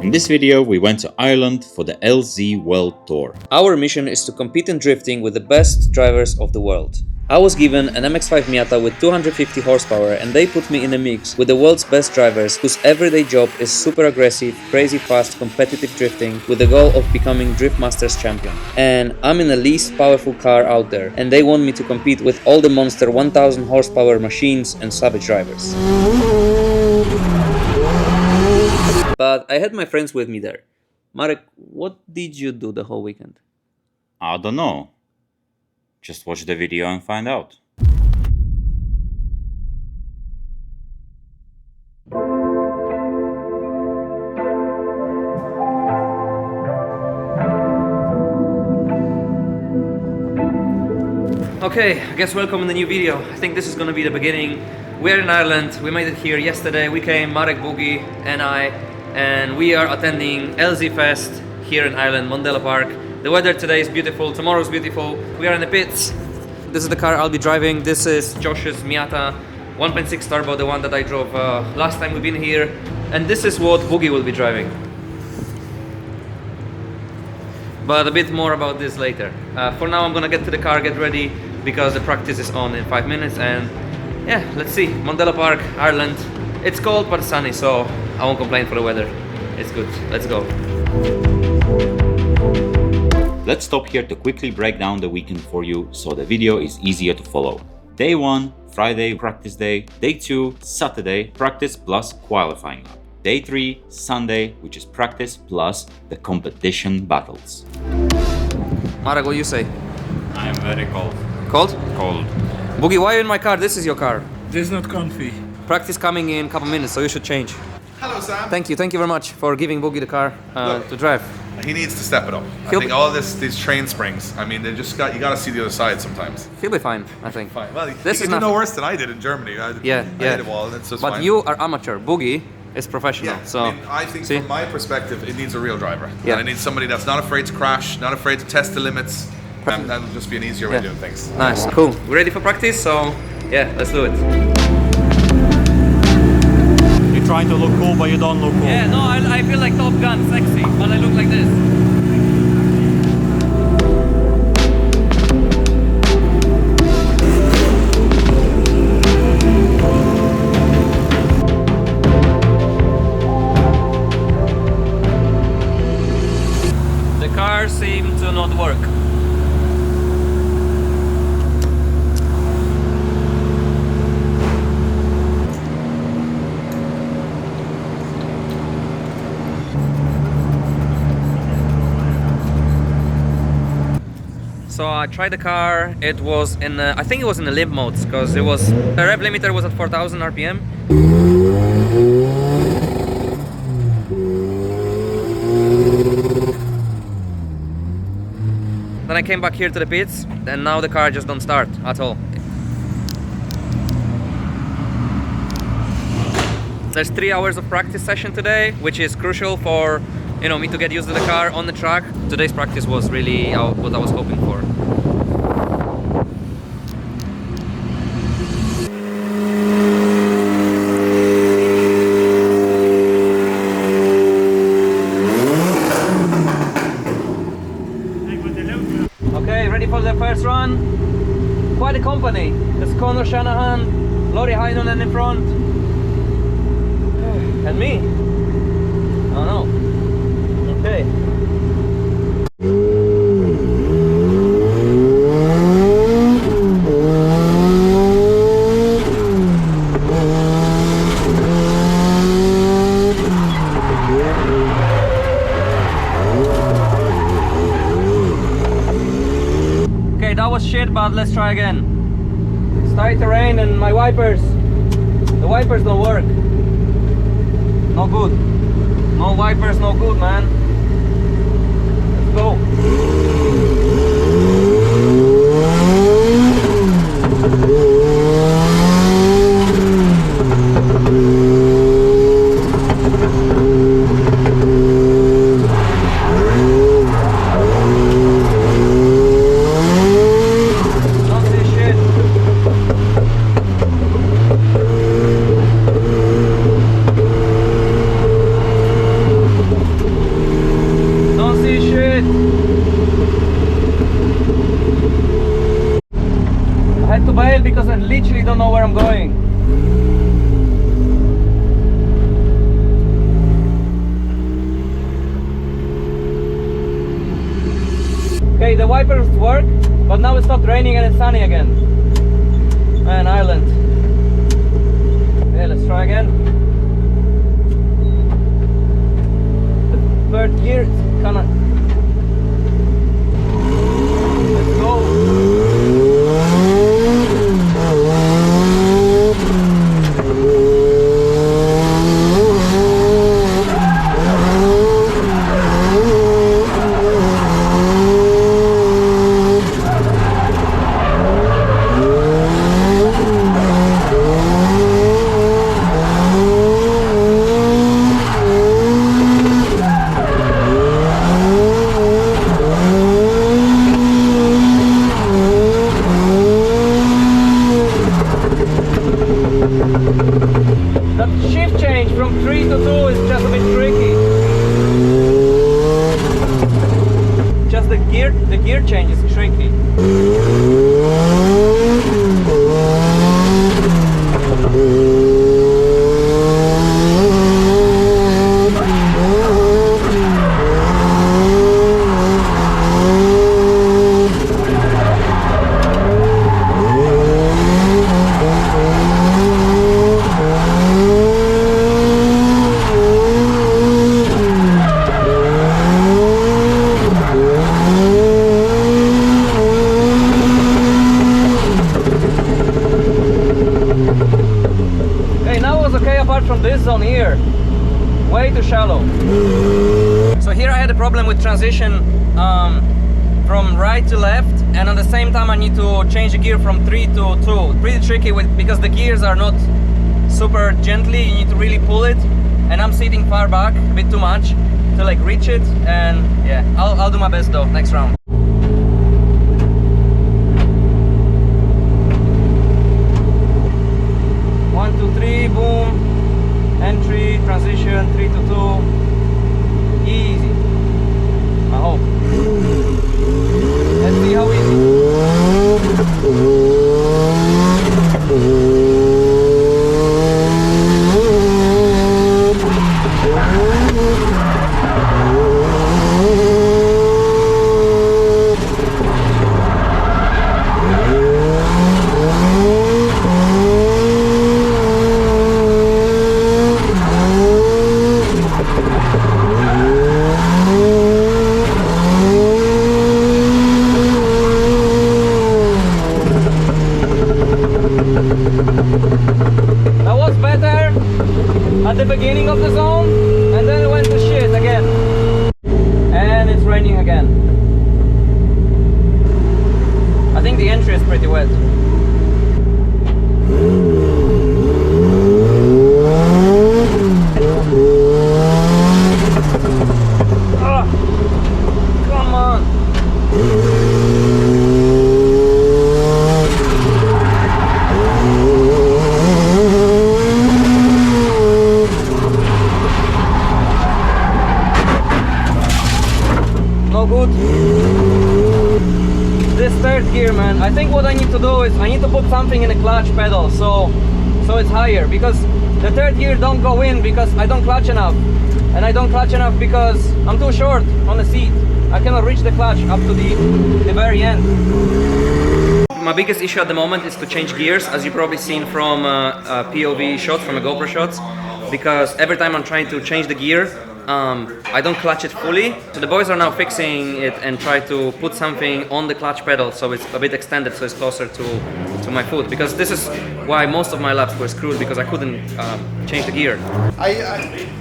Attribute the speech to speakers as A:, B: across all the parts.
A: In this video, we went to Ireland for the LZ World Tour.
B: Our mission is to compete in drifting with the best drivers of the world. I was given an MX-5 Miata with 250 horsepower and they put me in a mix with the world's best drivers whose everyday job is super aggressive, crazy fast, competitive drifting with the goal of becoming Drift Masters champion. And I'm in the least powerful car out there and they want me to compete with all the monster 1000 horsepower machines and savage drivers. But I had my friends with me there. Marek, what did you do the whole weekend?
A: I don't know. Just watch the video and find out.
B: Okay, I guess welcome in the new video. I think this is gonna be the beginning. We're in Ireland, we made it here yesterday. We came, Marek, Boogie and I, and we are attending LZ Fest here in Ireland, Mondello Park. The weather today is beautiful, tomorrow's beautiful. We are in the pits. This is the car I'll be driving. This is Josh's Miata 1.6 turbo, the one that I drove last time we've been here. And this is what Boogie will be driving. But a bit more about this later. For now I'm gonna get to the car, get ready, because the practice is on in 5 minutes. And yeah, let's see, Mondello Park, Ireland. It's cold but sunny, so I won't complain for the weather. It's good, let's go.
A: Let's stop here to quickly break down the weekend for you so the video is easier to follow. Day 1, Friday, practice day. Day 2, Saturday, practice plus qualifying lap. Day 3, Sunday, which is practice plus the competition battles.
B: Marek, what do you say?
C: I'm very cold.
B: Cold?
C: Cold.
B: Boogie, why are you in my car? This is your car.
C: This is not comfy.
B: Practice coming in a couple minutes, so you should change.
D: Hello, Sam.
B: Thank you very much for giving Boogie the car to drive.
D: He needs to step it up. I think all these train springs, I mean, they just you got to see the other side sometimes.
B: He'll be fine, I think.
D: Fine. Well,
B: this
D: he
B: is
D: did no worse than I did in Germany. I hit a wall. It's just
B: but
D: fine.
B: you are amateur. Boogie is professional.
D: Yeah.
B: So
D: I mean, I think from my perspective, it needs a real driver.
B: Yeah.
D: And it needs somebody that's not afraid to crash, not afraid to test the limits. And that'll just be an easier way of doing things.
B: Nice, cool. We're ready for practice, so yeah, let's do it.
C: You're trying to look cool, but you don't look cool.
B: Yeah, no, I feel like Top Gun, sexy, but I look like this. The car seemed to not work. So I tried the car, it was in, I think it was in the limp modes, because it was, the rev limiter was at 4000 RPM. Then I came back here to the pits, and now the car just don't start at all. There's 3 hours of practice session today, which is crucial for me to get used to the car on the track. Today's practice was really what I was hoping for. Okay, ready for the first run? Quite a company. There's Connor Shanahan, Laurie Heinonen in front, and me. Oh no. Okay. Okay, that was shit, but let's try again. It's tight terrain and my wipers, the wipers don't work. No good. No wipers, no good, man. Let's go. literally don't know where I'm going. Okay, the wipers work, but now it stopped raining and it's sunny again. Man, Ireland. Okay, let's try again. The third gear is kinda... Let's go. The gear change is tricky. From this zone here, way too shallow. So here I had a problem with transition from right to left, and at the same time I need to change the gear from 3 to 2. Pretty tricky because the gears are not super gently, you need to really pull it, and I'm sitting far back a bit too much to like reach it, and yeah, I'll do my best though next round. One, two, three, boom. Entry, transition, 3 to 2. Easy. I hope. Let's see how easy. That was better at the beginning of the zone, and then it went to shit again. And it's raining again. I think the entry is pretty wet. Come on. No good. This third gear, man, I think what I need to do is I need to put something in the clutch pedal so it's higher, because the third gear don't go in because I don't clutch enough, and I don't clutch enough because I'm too short on the seat. I cannot reach the clutch up to the very end. My biggest issue at the moment is to change gears, as you've probably seen from a POV shot, from a GoPro shots, because every time I'm trying to change the gear, I don't clutch it fully. So the boys are now fixing it and try to put something on the clutch pedal so it's a bit extended, so it's closer to my foot, because this is why most of my laps were screwed, because I couldn't change the gear.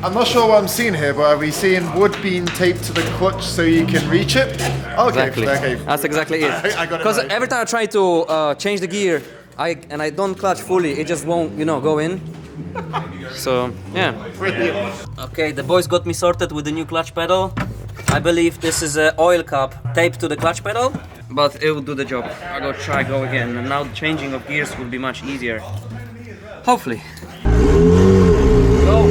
E: I'm not sure what I'm seeing here, but are we seeing wood being taped to the clutch so you can reach it? Okay,
B: Exactly.
E: Okay.
B: That's exactly it.
E: I got it
B: Because
E: right.
B: every time I try to change the gear, I don't clutch fully, it just won't, go in. So, yeah. Okay, the boys got me sorted with the new clutch pedal. I believe this is an oil cap taped to the clutch pedal, but it will do the job. I gotta try go again, and now the changing of gears will be much easier. Hopefully. Go.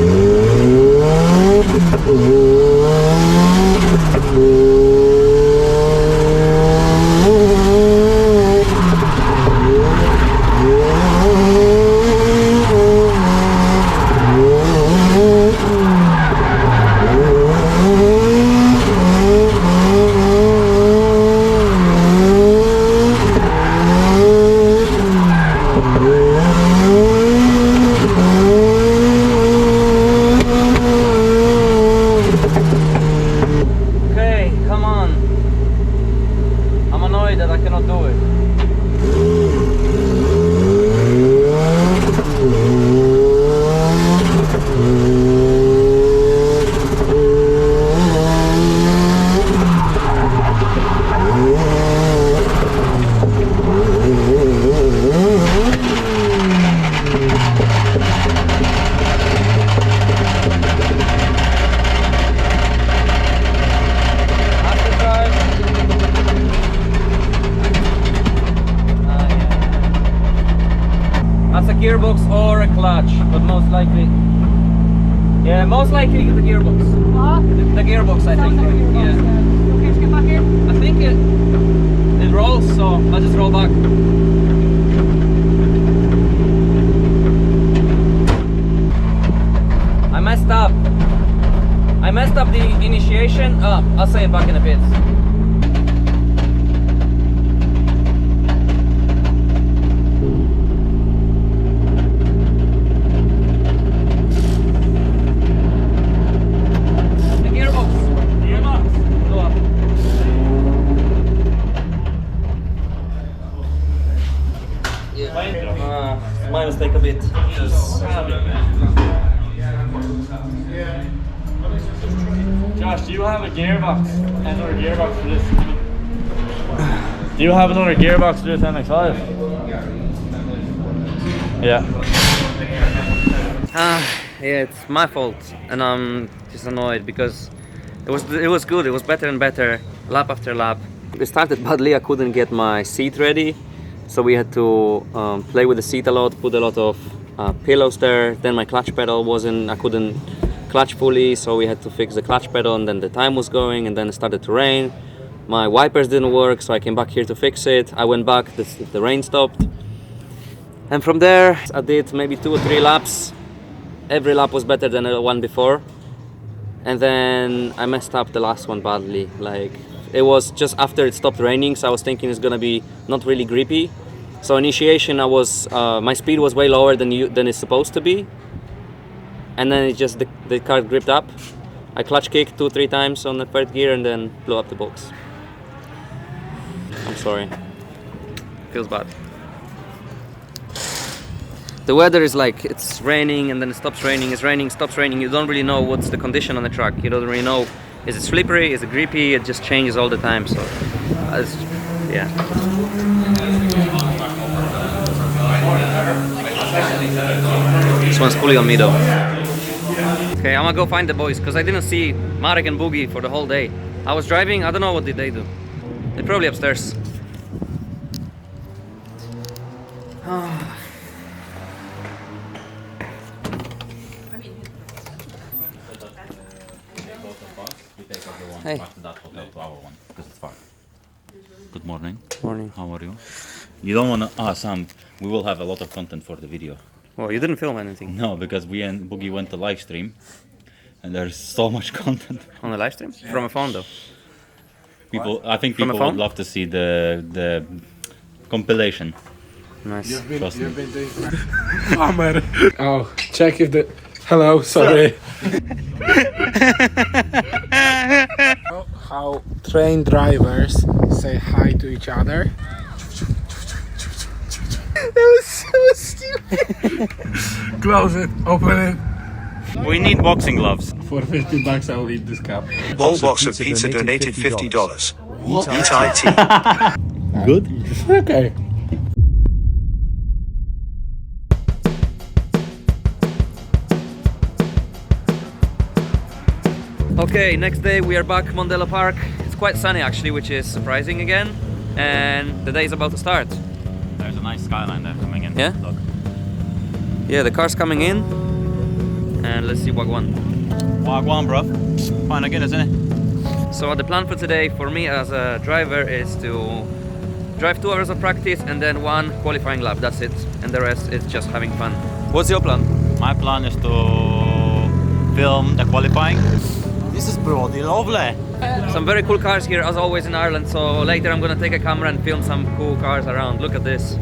B: or a clutch, but most likely. Yeah, most likely the gearbox.
F: What?
B: The gearbox, I think. Yeah.
F: You okay to get back in?
B: I think it rolls, so I'll just roll back. I messed up. I messed up the initiation. I'll say it back in a bit. The gearbox. Go up. Yeah. My mistake a bit.
C: Josh, do you have a gearbox? Another gearbox for this? Do you have another gearbox for this MX-5? Yeah.
B: Yeah, it's my fault, and I'm just annoyed because it was good. It was better and better, lap after lap. It started badly. I couldn't get my seat ready, so we had to play with the seat a lot, put a lot of pillows there. Then my clutch pedal wasn't. I couldn't clutch fully, so we had to fix the clutch pedal, and then the time was going, and then it started to rain. My wipers didn't work, so I came back here to fix it. I went back, the rain stopped, and from there I did maybe 2 or 3 laps. Every lap was better than the one before, and then I messed up the last one badly. Like, it was just after it stopped raining, so I was thinking it's gonna be not really grippy. So initiation, I was my speed was way lower than it's supposed to be. And then it just the car gripped up. I clutch kicked 2 or 3 times on the 3rd gear and then blew up the box. I'm sorry. Feels bad. The weather is like, it's raining and then it stops raining, it's raining, stops raining. You don't really know what's the condition on the track. You don't really know, is it slippery, is it grippy? It just changes all the time. So, yeah. This one's fully on me though. Okay, I'm gonna go find the boys because I didn't see Marek and Boogie for the whole day. I was driving, I don't know what did they do. They're probably upstairs. Hey.
A: Good morning.
B: Morning.
A: How are you? You don't wanna... Sam, we will have a lot of content for the video.
B: Well, you didn't film anything.
A: No, because we and Boogie went to live stream, and there's so much content.
B: On the live stream? From a phone though.
A: I think
B: From a
A: people would
B: phone?
A: love to see the compilation.
B: Nice.
A: Trust me.
G: Hammer. Oh, check if the. Hello, sorry. How train drivers say hi to each other. That was so stupid. Close it, open it.
A: We need boxing gloves.
G: For $50 I'll eat this cup.
H: Whole box of pizza donated $50. Eat IT.
A: Good?
G: Okay.
B: Okay, next day we are back Mondello Park. It's quite sunny actually, which is surprising again. And the day is about to start.
A: There's a nice skyline there coming in.
B: Yeah?
A: Look.
B: Yeah, the car's coming in. And let's see Wagwan.
A: Wagwan, bro. Fine again, isn't it?
B: So the plan for today for me as a driver is to drive 2 hours of practice and then 1 qualifying lap. That's it. And the rest is just having fun. What's your plan?
A: My plan is to film the qualifying. This is bloody lovely.
B: Some very cool cars here as always in Ireland. So later I'm gonna take a camera and film some cool cars around. Look at this.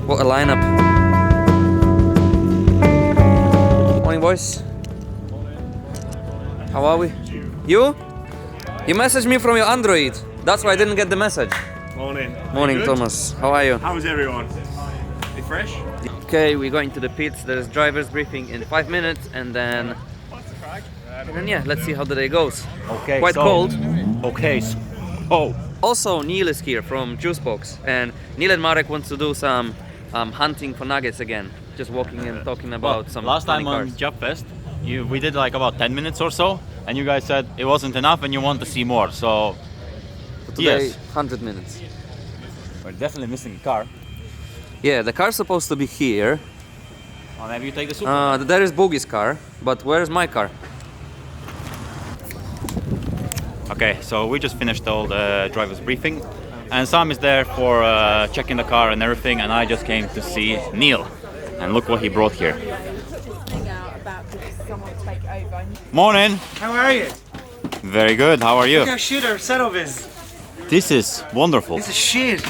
B: What a lineup. Morning boys. How are we? You? You messaged me from your Android. That's why I didn't get the message.
C: Morning.
B: Morning
C: Good?
B: Thomas. How are you?
C: How's everyone? You fresh?
B: Okay, we're going to the pits. There's driver's briefing in 5 minutes, and then yeah, let's see how the day goes.
A: Okay.
B: Quite cold.
A: Okay. Oh.
B: Also, Neil is here from Juicebox, and Neil and Marek want to do some hunting for nuggets again. Just walking and talking about some
A: last
B: funny
A: time on
B: cars.
A: Job Fest, we did like about 10 minutes or so, and you guys said it wasn't enough and you want to see more. So
B: Today,
A: yes,
B: 100 minutes.
A: we're definitely missing a car.
B: Yeah, the car's supposed to be here.
A: Well, maybe you take the super.
B: There is Boogie's car, but where's my car?
A: Okay, so we just finished all the driver's briefing, and Sam is there for checking the car and everything, and I just came to see Neil, and look what he brought here. Morning.
I: How are you?
A: Very good. How are you?
I: Look how shit our setup is.
A: This is wonderful.
I: This is shit.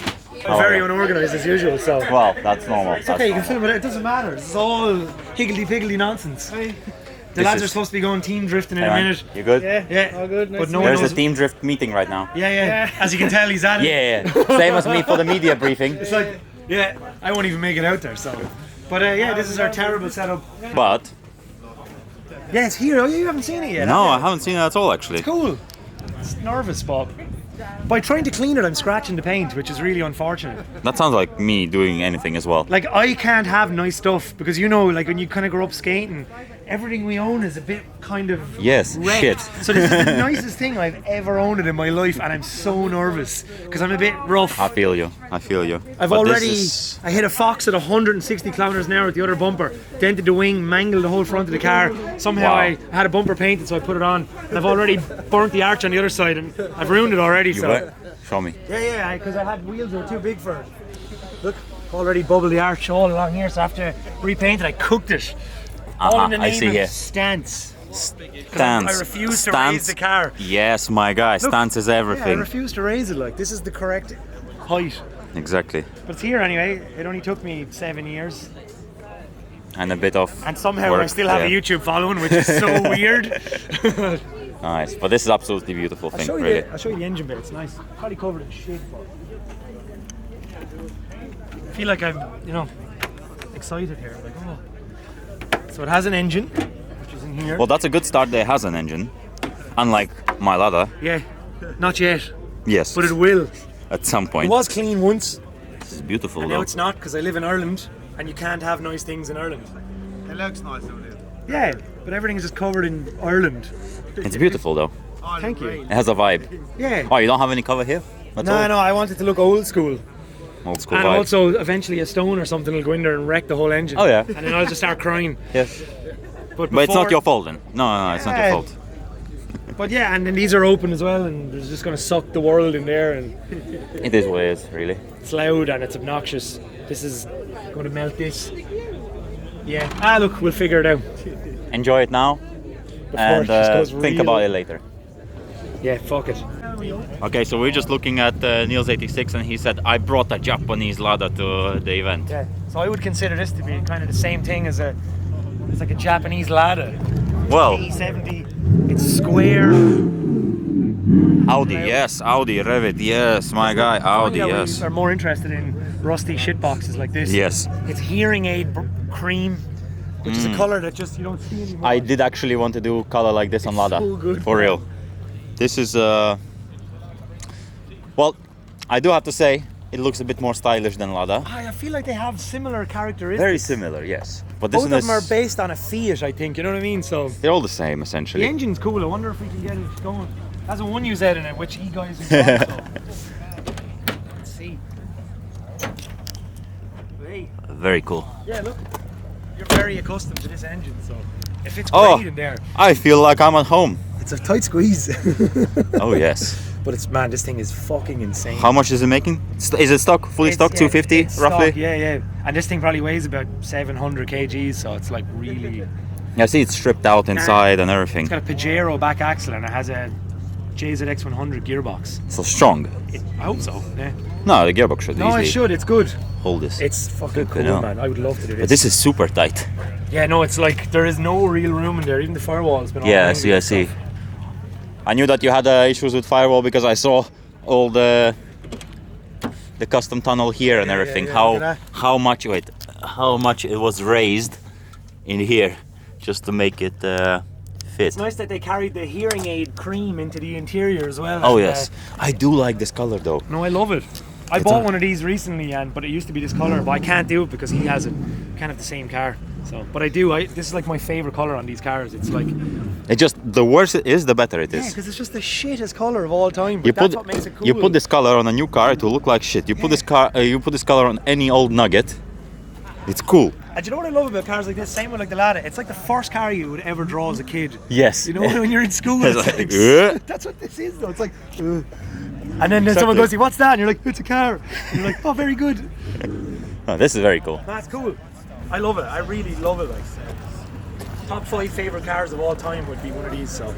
I: I'm very unorganized as usual, so.
A: Well, that's normal.
I: It's okay, you can film it, it doesn't matter. It's all higgledy-piggledy nonsense. The lads are supposed to be going team drifting in a minute.
A: You good?
I: Yeah. All good. But no one
A: There's
I: knows.
A: a team drift meeting right now.
I: Yeah. As you can tell, he's at it.
A: Yeah. Same as me for the media briefing.
I: It's like, yeah, I won't even make it out there, so. But yeah, this is our terrible setup.
A: But
I: Yeah, it's here. Oh, you haven't seen it yet.
A: no,
I: have
A: I haven't seen it at all actually.
I: you? Cool. It's nervous, Bob. By trying to clean it, I'm scratching the paint, which is really unfortunate.
A: That sounds like me doing anything as well.
I: Like, I can't have nice stuff because, you know, like when you kind of grow up skating, everything we own is a bit kind of
A: Yes,
I: wrecked.
A: shit.
I: So this is the nicest thing I've ever owned in my life, and I'm so nervous because I'm a bit rough.
A: I feel you.
I: I've
A: But
I: already,
A: this is-
I: I hit a fox at 160 kilometers an hour at the other bumper, dented the wing, mangled the whole front of the car. Somehow
A: Wow.
I: I had a bumper painted, so I put it on, and I've already burnt the arch on the other side, and I've ruined it already.
A: You
I: so
A: what? Show me.
I: yeah, because I had wheels that were too big for it. Look, already bubbled the arch all along here, so after repainted, I cooked it. All in the
A: I
I: name
A: see
I: of
A: here.
I: stance.
A: Stance.
I: I refuse to raise the car.
A: Yes, my guy.
I: Look,
A: Stance is
I: Yeah, I
A: everything.
I: refuse to raise it. Like, this is the correct height.
A: Exactly.
I: But it's here anyway. It only took me 7 years.
A: And a bit of
I: And somehow
A: work,
I: I still have a
A: yeah.
I: YouTube following, which is so weird.
A: Nice. But this is absolutely beautiful thing,
I: I'll
A: really.
I: show you the engine bit. It's nice. Probably covered in shit, but I feel like I'm, you know, excited here. Like, oh. So it has an engine, which is in here.
A: Well, that's a good start that it has an engine. Unlike my Lada.
I: Yeah, not yet,
A: Yes.
I: but it will.
A: At some
I: It
A: point.
I: was clean once,
A: This is beautiful
I: and
A: though.
I: now it's not because I live in Ireland, and you can't have nice things in Ireland.
E: It looks nice, doesn't it?
I: Yeah, but everything is just covered in Ireland.
A: It's beautiful though.
I: Thank you.
A: It has a vibe.
I: Yeah.
A: Oh, you don't have any cover here? That's all?
I: No, I want it to look old school.
A: Old school
I: And
A: vibe.
I: also, eventually, a stone or something will go in there and wreck the whole engine.
A: Oh, yeah.
I: And then I'll just start crying.
A: Yes.
I: But
A: But it's not
I: before-
A: your fault then. No, it's not your
I: Yeah.
A: fault.
I: But yeah, and then these are open as well, and it's just going to suck the world in there, and
A: It is what it is, really.
I: it's loud and it's obnoxious. This is going to melt this. Yeah. Look, we'll figure it out.
A: Enjoy it now and
I: it just goes
A: think
I: real-
A: about it later.
I: Yeah, fuck it.
A: Okay, so we're just looking at Neil's 86 and he said, I brought a Japanese Lada to the event.
I: Yeah. So I would consider this to be kind of the same thing as it's like a Japanese Lada.
A: Well,
I: E70. It's square.
A: Audi, yes, Audi, Revit, yes, my guy, Audi,
I: Yeah,
A: yes.
I: we are more interested in rusty shit boxes like this.
A: Yes.
I: It's hearing aid cream, which is a color that just you don't see anymore.
A: I did actually want to do color like this on Lada,
I: so good.
A: for real. This is, well, I do have to say, it looks a bit more stylish than Lada.
I: I feel like they have similar characteristics.
A: Very similar, yes. But this
I: Both
A: one
I: of them are
A: is,
I: based on a Fiat, I think. You know what I mean? So
A: they're all the same,
I: the
A: essentially.
I: engine's cool. I wonder if we can get it going. It has a 1UZ in it, which e-guys involved. So. Let's see. Hey.
A: Very cool.
I: Yeah, look. You're very accustomed to this engine, so if it's
A: Oh.
I: great in there,
A: I feel like I'm at home.
I: it's a tight squeeze.
A: Oh, yes.
I: But it's, man, this thing is fucking insane.
A: How much is it making? Is it stock? Fully
I: It's-
A: stock?
I: yeah,
A: 250
I: it's
A: roughly?
I: stock, yeah. And this thing probably weighs about 700 kgs, so it's like really.
A: I see it's stripped out inside and everything.
I: It's got a Pajero back axle and it has a JZX 100 gearbox.
A: So strong.
I: I hope so. Yeah.
A: No, the gearbox should
I: No,
A: easily
I: it should. It's good.
A: hold this.
I: It's fucking
A: Good to
I: cool,
A: know.
I: man. I would love to do this.
A: But this is super tight.
I: Yeah, no, it's like there is no real room in there. Even the firewall's been all
A: Yeah, I
I: angry
A: see, I
I: and
A: see.
I: stuff.
A: I knew that you had issues with firewall because I saw all the custom tunnel here and everything.
I: yeah, look at
A: How much it was raised in here just to make it fit.
I: It's nice that they carried the hearing aid cream into the interior as well.
A: Oh
I: and,
A: yes, I do like this color though.
I: No, I love it. I bought one of these recently, but it used to be this color, but I can't do it because he has it. Can't have the same car. So, but I do. This is like my favorite color on these cars. It's like,
A: It just the worse it is, the better it
I: yeah,
A: is.
I: because it's just the shittest color of all time. But
A: You
I: that's
A: put
I: what makes it cool.
A: you put this color on a new car, it will look like shit. You put this color on any old Nugget, it's cool.
I: And do you know what I love about cars like this? Same with like the Lada. It's like the first car you would ever draw as a kid.
A: Yes.
I: You know, when you're in school.
A: It's
I: It's
A: like,
I: like, that's what this is though. It's like, and then someone goes to you, what's that? And you're like, it's a car. And you're like, oh, very good.
A: Oh, this is very cool.
I: That's cool. I love it. I really love it. Like, top 5 favorite cars of all time would be one of these. So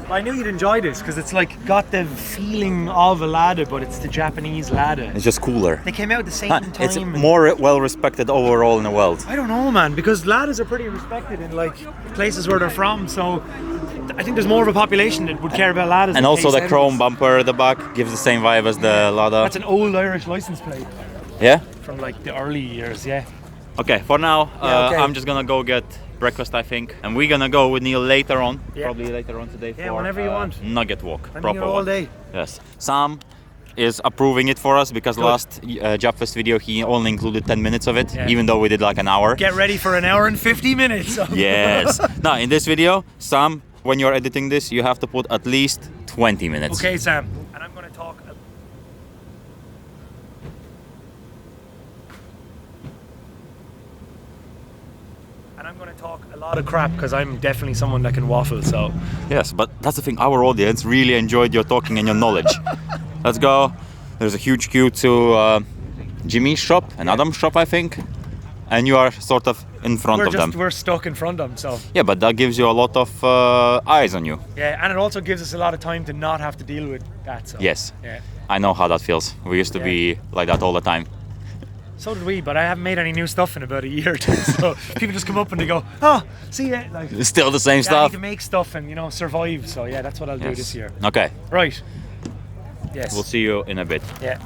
I: I knew you'd enjoy this because it's like got the feeling of a Lada, but it's the Japanese Lada.
A: It's just cooler.
I: They came out at the same time.
A: It's more well respected overall in the world.
I: I don't know, man, because Ladas are pretty respected in like places where they're from. So I think there's more of a population that would care about Ladas.
A: And also the chrome bumper at the back gives the same vibe as the Lada.
I: That's an old Irish license plate
A: Yeah?
I: from like the early years, yeah.
A: Okay, for now,
I: okay.
A: I'm just gonna go get breakfast, I think. And we're gonna go with Neil later on, probably later on today for
I: whenever you want.
A: Nugget walk,
I: I'm
A: proper
I: here all
A: one.
I: day.
A: Yes. Sam is approving it for us because last Japfest video he only included 10 minutes of it, even though we did like an hour.
I: Get ready for an hour and 50 minutes.
A: Yes. Now, in this video, Sam, when you're editing this, you have to put at least 20 minutes.
I: Okay, Sam, and I'm going to talk. And I'm going to talk a lot of crap because I'm definitely someone that can waffle. So
A: Yes, but that's the thing. Our audience really enjoyed your talking and your knowledge. Let's go. There's a huge queue to Jimmy's shop and Adam's shop, I think. And you are sort of in front of them.
I: We're stuck in front of them, so.
A: Yeah, but that gives you a lot of eyes on you.
I: Yeah, and it also gives us a lot of time to not have to deal with that. So.
A: Yes.
I: Yeah.
A: I know how that feels. We used to be like that all the time.
I: So did we, but I haven't made any new stuff in about a year or two. So people just come up and they go, "Oh, see ya." Like,
A: It's still the same
I: I need
A: stuff.
I: to make stuff and survive. So yeah, that's what I'll do this year.
A: Okay.
I: Right. Yes.
A: We'll see you in a bit.
I: Yeah.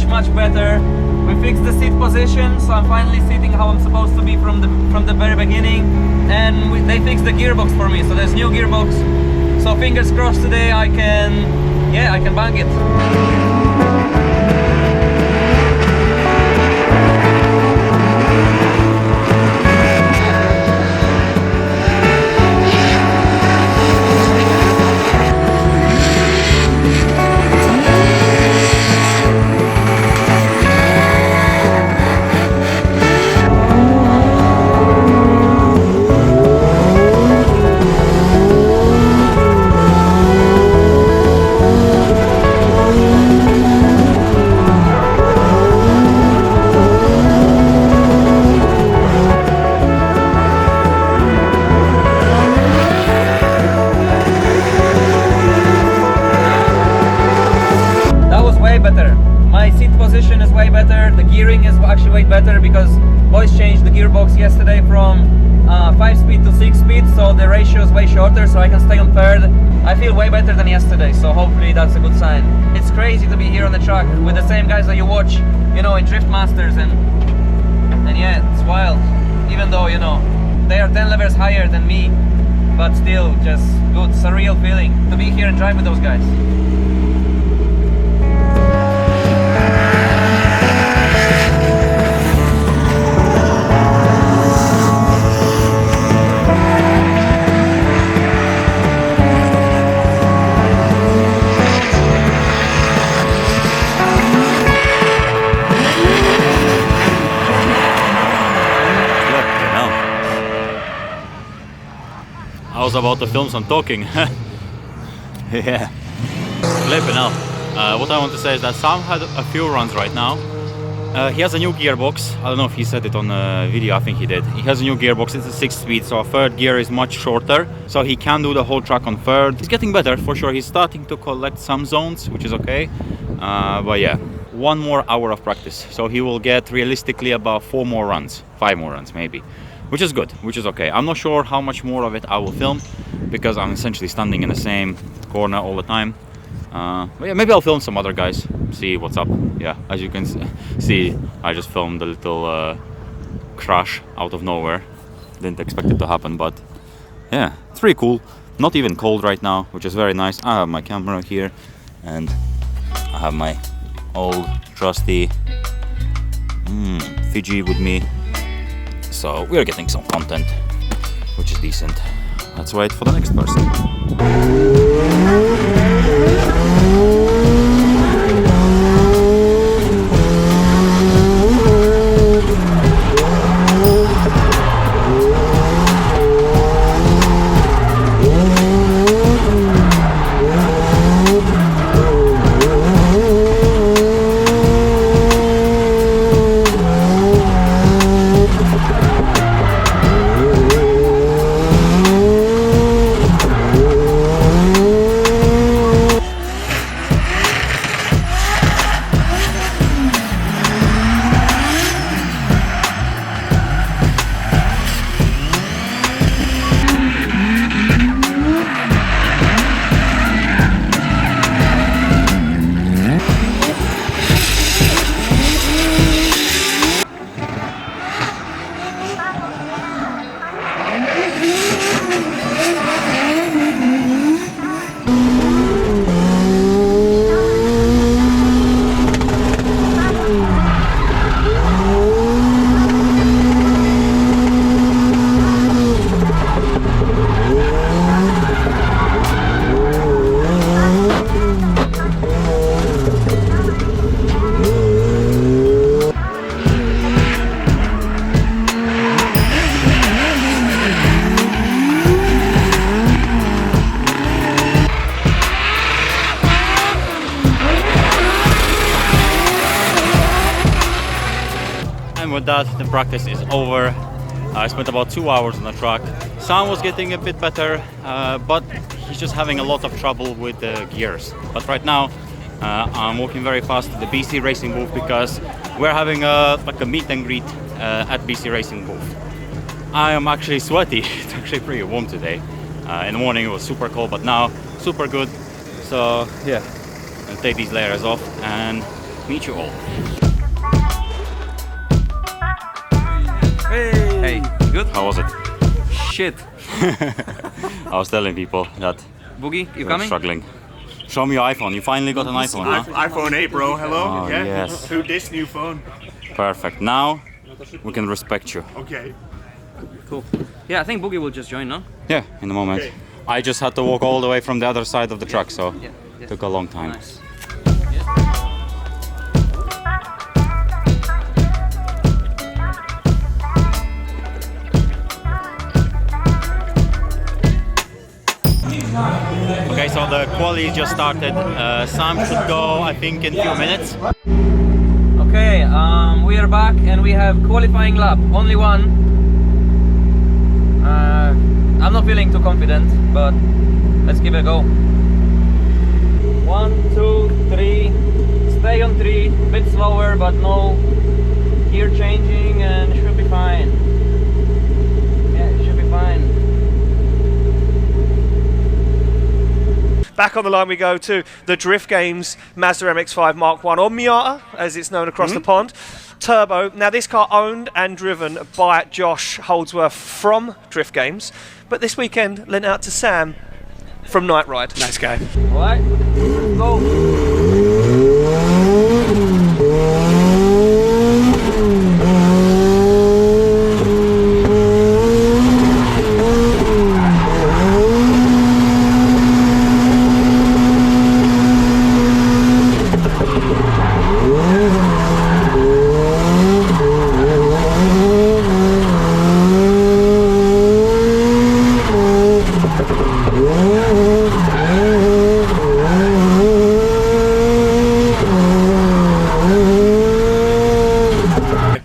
I: Much better. We fixed the seat position, so I'm finally sitting how I'm supposed to be from the very beginning. And they fixed the gearbox for me, so there's new gearbox. So fingers crossed today I can bang it. Better because boys changed the gearbox yesterday from 5-speed to 6-speed, so the ratio is way shorter, so I can stay on third. I feel way better than yesterday, so hopefully that's a good sign. It's crazy to be here on the track with the same guys that you watch, in Drift Masters, and yeah, it's wild. Even though they are 10 levels higher than me, but still just good, surreal feeling to be here and drive with those guys.
A: I was about to film some talking. Yeah. Flipping out. What I want to say is that Sam had a few runs right now. He has a new gearbox. I don't know if he said it on the video, I think he did. He has a new gearbox, it's a 6-speed, so a third gear is much shorter. So he can do the whole track on third. He's getting better for sure. He's starting to collect some zones, which is okay. But yeah, 1 more hour of practice. So he will get realistically about 4 more runs, 5 more runs maybe. Which is good, which is okay. I'm not sure how much more of it I will film because I'm essentially standing in the same corner all the time. But yeah, maybe I'll film some other guys, see what's up. Yeah, as you can see, I just filmed a little crash out of nowhere. Didn't expect it to happen, but yeah, it's pretty cool. Not even cold right now, which is very nice. I have my camera here and I have my old trusty Fiji with me. So we're getting some content, which is decent. Let's wait for the next person. With that, the practice is over. I spent about 2 hours on the track. Sam was getting a bit better, but he's just having a lot of trouble with the gears. But right now, I'm walking very fast to the BC Racing booth because we're having like a meet and greet at BC Racing booth. I am actually sweaty. It's actually pretty warm today. In the morning it was super cold, but now super good. So yeah, I'll take these layers off and meet you all.
B: Hey, good?
A: How was it?
B: Shit.
A: I was telling people that
B: Boogie, you
A: you're
B: coming?
A: struggling. Show me your iPhone. You finally got an iPhone, huh?
G: iPhone 8, bro. Hello?
A: Oh,
G: yeah?
A: yes.
G: Who this new phone?
A: Perfect. Now we can respect you.
G: Okay.
B: Cool. Yeah, I think Boogie will just join, no?
A: Yeah, in a moment.
G: Okay.
A: I just had to walk all the way from the other side of the track, so
B: Yeah.
A: it took a long time.
B: Nice.
A: Okay, so the quali just started. Sam should go, I think, in a few minutes.
I: Okay, we are back and we have qualifying lap, only one. I'm not feeling too confident, but let's give it a go. 1, 2, 3, stay on 3, bit slower but no gear changing and should be fine. Yeah, it should be fine.
J: Back on the line we go to the Drift Games Mazda MX-5 Mark 1, or Miata as it's known across the pond. Turbo. Now this car owned and driven by Josh Holdsworth from Drift Games, but this weekend lent out to Sam from Nightride.
G: Nice guy.
I: All right, let's go.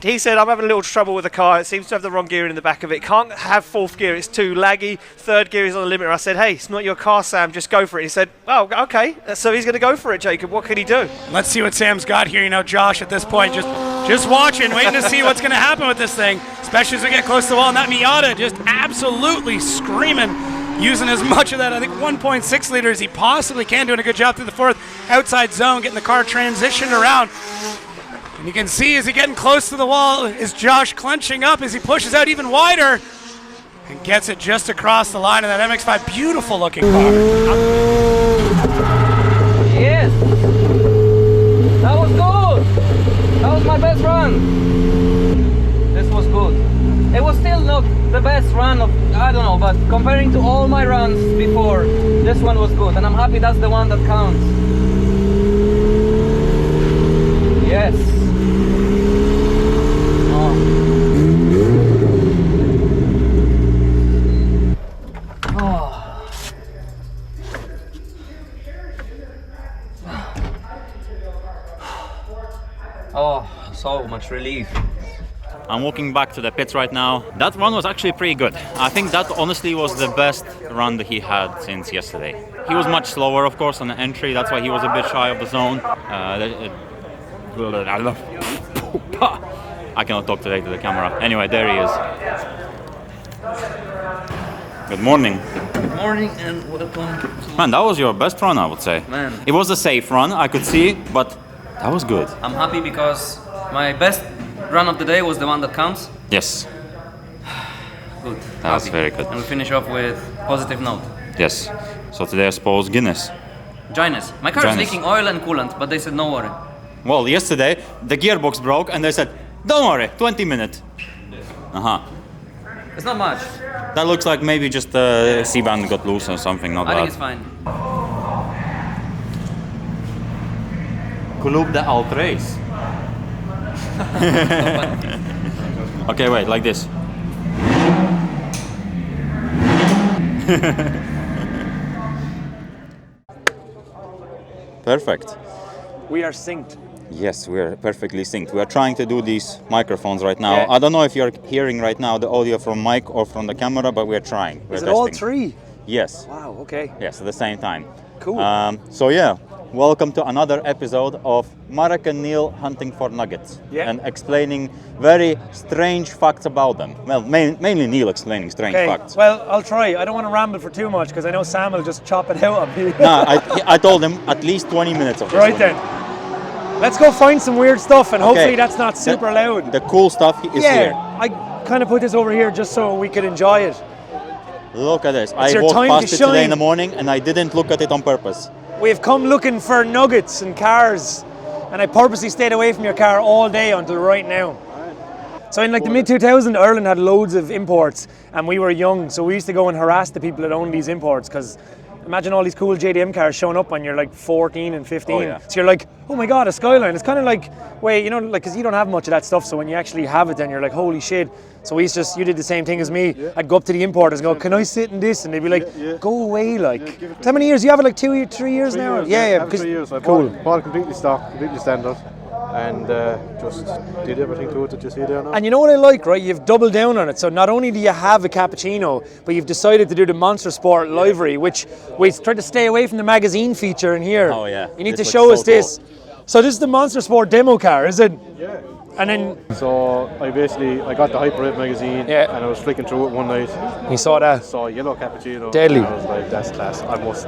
J: He said, I'm having a little trouble with the car. It seems to have the wrong gear in the back of it. Can't have fourth gear. It's too laggy. Third gear is on the limiter. I said, hey, it's not your car, Sam. Just go for it. He said, oh, okay. So he's going to go for it, Jacob. What can he do?
G: Let's see what Sam's got here. You know, Josh, at this point, just watching, waiting to see what's going to happen with this thing, especially as we get close to the wall. And that Miata just absolutely screaming, using as much of that, I think, 1.6 liter as he possibly can, doing a good job through the fourth outside zone, getting the car transitioned around. And you can see as he getting close to the wall is Josh clenching up as he pushes out even wider and gets it just across the line of that MX-5. Beautiful looking car.
I: Yes. That was good. That was my best run. This was good. It was still not the best run of, I don't know, but comparing to all my runs before, this one was good. And I'm happy that's the one that counts. Yes. Oh, so much relief.
A: I'm walking back to the pits right now. That run was actually pretty good. I think that honestly was the best run that he had since yesterday. He was much slower, of course, on the entry. That's why he was a bit shy of the zone. I cannot talk today to the camera. Anyway, there he is. Good morning.
I: Good morning and welcome.
A: Man, that was your best run, I would say.
I: Man.
A: It was a safe run, I could see, but that was good.
I: I'm happy because my best run of the day was the one that counts.
A: Yes.
I: Good.
A: That was
I: Happy.
A: very good.
I: And we finish off with positive note.
A: Yes. So today I suppose Guinness.
I: Gyness. My car is
A: Gyness.
I: leaking oil and coolant, but they said no worry.
A: Well, yesterday the gearbox broke and they said, don't worry, 20 minutes.
I: It's not much.
A: That looks like maybe just the C-band got loose or something, not
I: I
A: bad.
I: think it's fine.
A: Club de Alt Race. Okay, wait, like this. Perfect.
J: We are synced.
A: Yes, we are perfectly synced. We are trying to do these microphones right now.
J: Yeah.
A: I don't know if you're hearing right now the audio from mic or from the camera, but we're trying. We're
J: Is it all
A: testing.
J: three?
A: Yes.
J: Wow, okay.
A: Yes, at the same time.
J: Cool.
A: So yeah, welcome to another episode of Marek and Neil hunting for nuggets and explaining very strange facts about them. Well, mainly Neil explaining strange facts.
J: Well, I'll try. I don't want to ramble for too much because I know Sam will just chop it out on me.
A: No, I told him at least 20 minutes of this
J: Right
A: one.
J: then. Let's go find some weird stuff and hopefully that's not super loud.
A: The cool stuff is here.
J: I kind of put this over here just so we could enjoy it.
A: Look at this.
J: It's
A: I
J: your
A: walked
J: time
A: past
J: to
A: it today
J: shine.
A: in the morning and I didn't look at it on purpose.
J: We've come looking for nuggets and cars, and I purposely stayed away from your car all day until right now. So in like the mid-2000s, Ireland had loads of imports, and we were young, so we used to go and harass the people that owned these imports, because imagine all these cool JDM cars showing up when you're like 14 and 15.
A: Oh, yeah.
J: So you're like, oh my God, a Skyline. It's kind of like, wait, you know, like, because you don't have much of that stuff, so when you actually have it, then you're like, holy shit. So you did the same thing as me. Yeah. I'd go up to the importers and go, can I sit in this? And they'd be like, go away, like. How many years? You have it like 2 3 years now? Yeah.
K: 3 years. I
J: cool.
K: bought it completely stock, completely standard, and just did everything to it that you see there now.
J: And you know what I like, right? You've doubled down on it. So not only do you have a cappuccino, but you've decided to do the Monster Sport livery, which we tried to stay away from the magazine feature in here.
A: Oh yeah.
J: You need
A: This
J: to show
A: looks
J: us
A: so
J: this. So this is the Monster Sport demo car, is it?
K: Yeah.
J: And then
K: So I got the Hyper 8 magazine,
J: Yeah.
K: and I was flicking through it one night.
J: you saw that.
K: Saw yellow cappuccino.
J: Deadly.
K: And I was like, that's class. I must.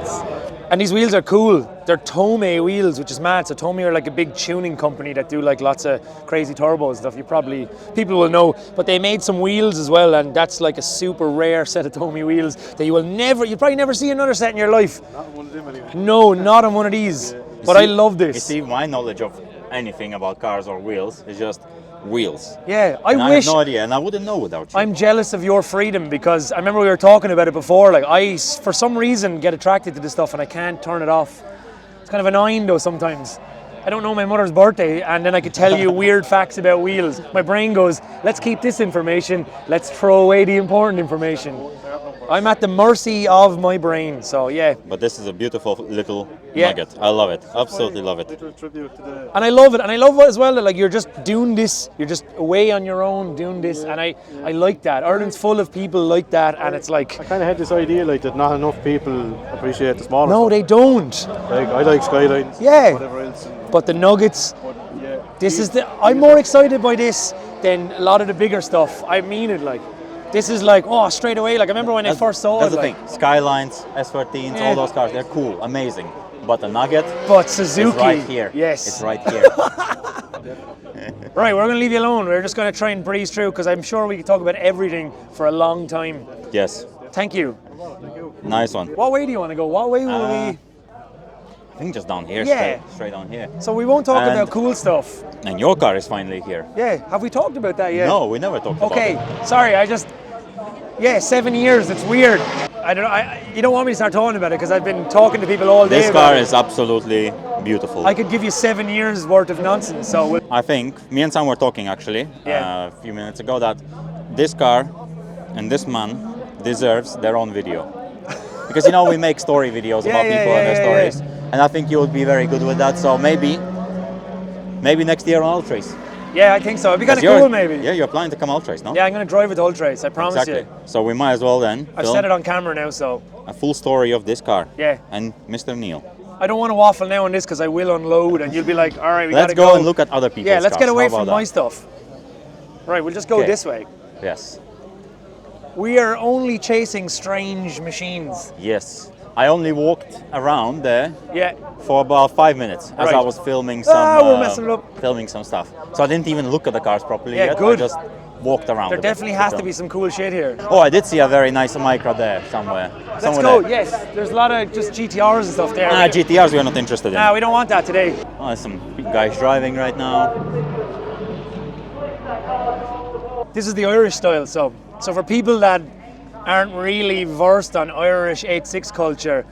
J: And these wheels are cool. They're Tomei wheels, which is mad. So Tomei are like a big tuning company that do like lots of crazy turbos and stuff. People will know. But they made some wheels as well, and that's like a super rare set of Tomei wheels that you'll probably never see another set in your life.
K: Not one of them anyway.
J: No, not on one of these. But I love this.
A: You see, my knowledge of anything about cars or wheels is just wheels.
J: Yeah,
A: I
J: wish.
A: have no idea, and I wouldn't know without you.
J: I'm jealous of your freedom because I remember we were talking about it before. Like for some reason, get attracted to this stuff and I can't turn it off. It's kind of annoying though sometimes. I don't know my mother's birthday, and then I could tell you weird facts about wheels. My brain goes, let's keep this information, let's throw away the important information. I'm at the mercy of my brain, so yeah.
A: But this is a beautiful little
J: Yeah.
A: nugget. I love it. Absolutely love it.
K: Little tribute to the.
J: And I love it, and I love as well that like you're just doing this, you're just away on your own doing this, and I like that. Ireland's full of people like that, and it's like
K: I kind of had this idea like that not enough people appreciate the smaller
J: no,
K: stuff.
J: they don't.
K: Like I like Skylines.
J: Yeah.
K: Whatever else.
J: But the Nuggets,
K: Yeah.
J: I'm more excited by this than a lot of the bigger stuff. I mean it like. This is like, oh, straight away. Like I remember when I first saw
A: That's
J: it.
A: the
J: Like,
A: thing. Skylines, S13s,
J: Yeah.
A: all those cars, they're cool, amazing. But the Nugget
J: But Suzuki,
A: is right here.
J: yes.
A: It's right here.
J: Right, we're going to leave you alone. We're just going to try and breeze through because I'm sure we can talk about everything for a long time.
A: Yes.
J: Thank you.
A: Nice one.
J: What way do you want to go? What way will we?
A: I think just down here,
J: Yeah.
A: straight down here.
J: So we won't talk
A: And-
J: about cool stuff.
A: And your car is finally here.
J: Yeah, have we talked about that yet?
A: No, we never talked about
J: Okay,
A: it.
J: sorry, 7 years, it's weird. I don't know, you don't want me to start talking about it because I've been talking to people all day
A: This
J: about
A: car
J: it.
A: is absolutely beautiful.
J: I could give you 7 years worth of nonsense, so
A: I think me and Sam were talking actually
J: Yeah.
A: a few minutes ago that this car and this man deserves their own video. Because we make story videos
J: Yeah,
A: about
J: yeah,
A: people
J: yeah,
A: and their
J: yeah,
A: stories. And I think you would be very good with that. So maybe next year on Ultrace.
J: yeah, I think so. It'd be kind of
A: You're-
J: cool maybe.
A: Yeah, you're planning to come Ultrace, no?
J: Yeah, I'm going to drive it to Ultrace, I promise
A: Exactly.
J: you.
A: So we might as well then
J: I've
A: film
J: said it on camera now, so
A: a full story of this car.
J: Yeah.
A: And Mr. Neil.
J: I don't want to waffle now on this because I will unload and you'll be like, all right, we
A: Let's
J: gotta
A: go and look at other people's
J: Yeah, let's get
A: cars.
J: away
A: How
J: from
A: about
J: my
A: that?
J: stuff. Right, we'll just go
A: Okay.
J: this way.
A: Yes.
J: We are only chasing strange machines.
A: Yes. I only walked around there
J: Yeah.
A: for about 5 minutes as
J: Right.
A: I was filming some
J: we're messing it up.
A: filming some stuff. So I didn't even look at the cars properly
J: Yeah,
A: yet.
J: good.
A: I just walked around.
J: There
A: a bit
J: definitely has to
A: film.
J: be some cool shit here.
A: Oh, I did see a very nice Micra there somewhere.
J: Let's
A: Somewhere
J: go,
A: there.
J: yes. There's a lot of just GTRs and stuff there.
A: GTRs we are not interested in.
J: Nah, we don't want that today.
A: Oh, there's some guys driving right now.
J: This is the Irish style, so for people that aren't really versed on Irish 8.6 culture,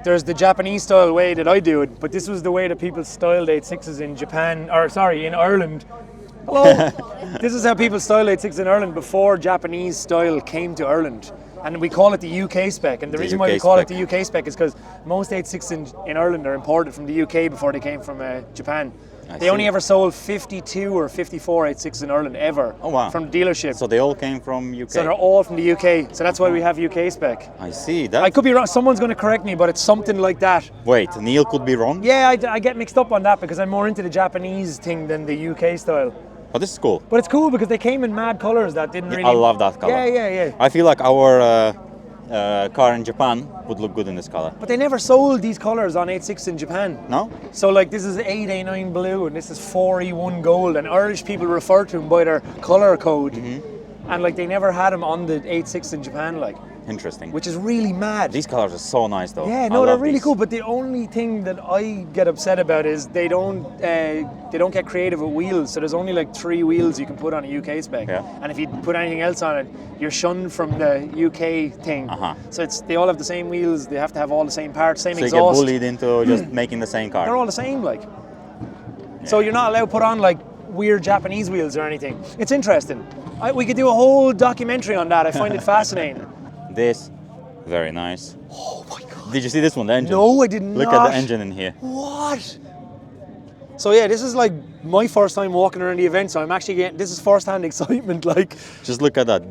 J: there's the Japanese style way that I do it, but this was the way that people styled 8.6s in in Ireland. Hello. This is how people style 8.6 in Ireland before Japanese style came to Ireland. And we call it the UK spec, and the reason why we
A: UK
J: call it
A: spec.
J: the UK spec is because most 8.6 in Ireland are imported from the UK before they came from Japan. They only
A: see.
J: ever sold 52 or 54 8.6 in Ireland ever from the dealership.
A: So they all came from UK.
J: So they're all from the UK. So that's why we have UK spec.
A: I see that.
J: I could be wrong. Someone's going to correct me, but it's something like that.
A: Wait, Neil could be wrong.
J: Yeah, I get mixed up on that because I'm more into the Japanese thing than the UK style.
A: But this is cool.
J: But it's cool because they came in mad colours that didn't really.
A: I love that color.
J: Yeah.
A: I feel like our car in Japan would look good in this color.
J: But they never sold these colours on 8.6 in Japan.
A: No?
J: So like this is 8A9 blue and this is 4E1 gold, and Irish people refer to them by their colour code. And like they never had them on the 8.6 in Japan, like.
A: Interesting.
J: Which is really mad.
A: These colors are so nice though.
J: Yeah,
A: I
J: no, they're
A: love
J: really
A: these.
J: cool. But the only thing that I get upset about is they don't get creative with wheels. So there's only like 3 wheels you can put on a UK spec.
A: Yeah.
J: And if you put anything else on it, you're shunned from the UK thing. So they all have the same wheels. They have to have all the same parts, same
A: So
J: exhaust.
A: you get bullied into just making the same car.
J: They're all the same, like. So you're not allowed to put on like weird Japanese wheels or anything. It's interesting. We could do a whole documentary on that. I find it fascinating.
A: This, very nice.
J: Oh my god.
A: Did you see this one, the engine?
J: No, I did not.
A: Look at the engine in here.
J: What? So yeah, this is like my first time walking around the event, so I'm actually getting, this is first-hand excitement, like.
A: Just look at that,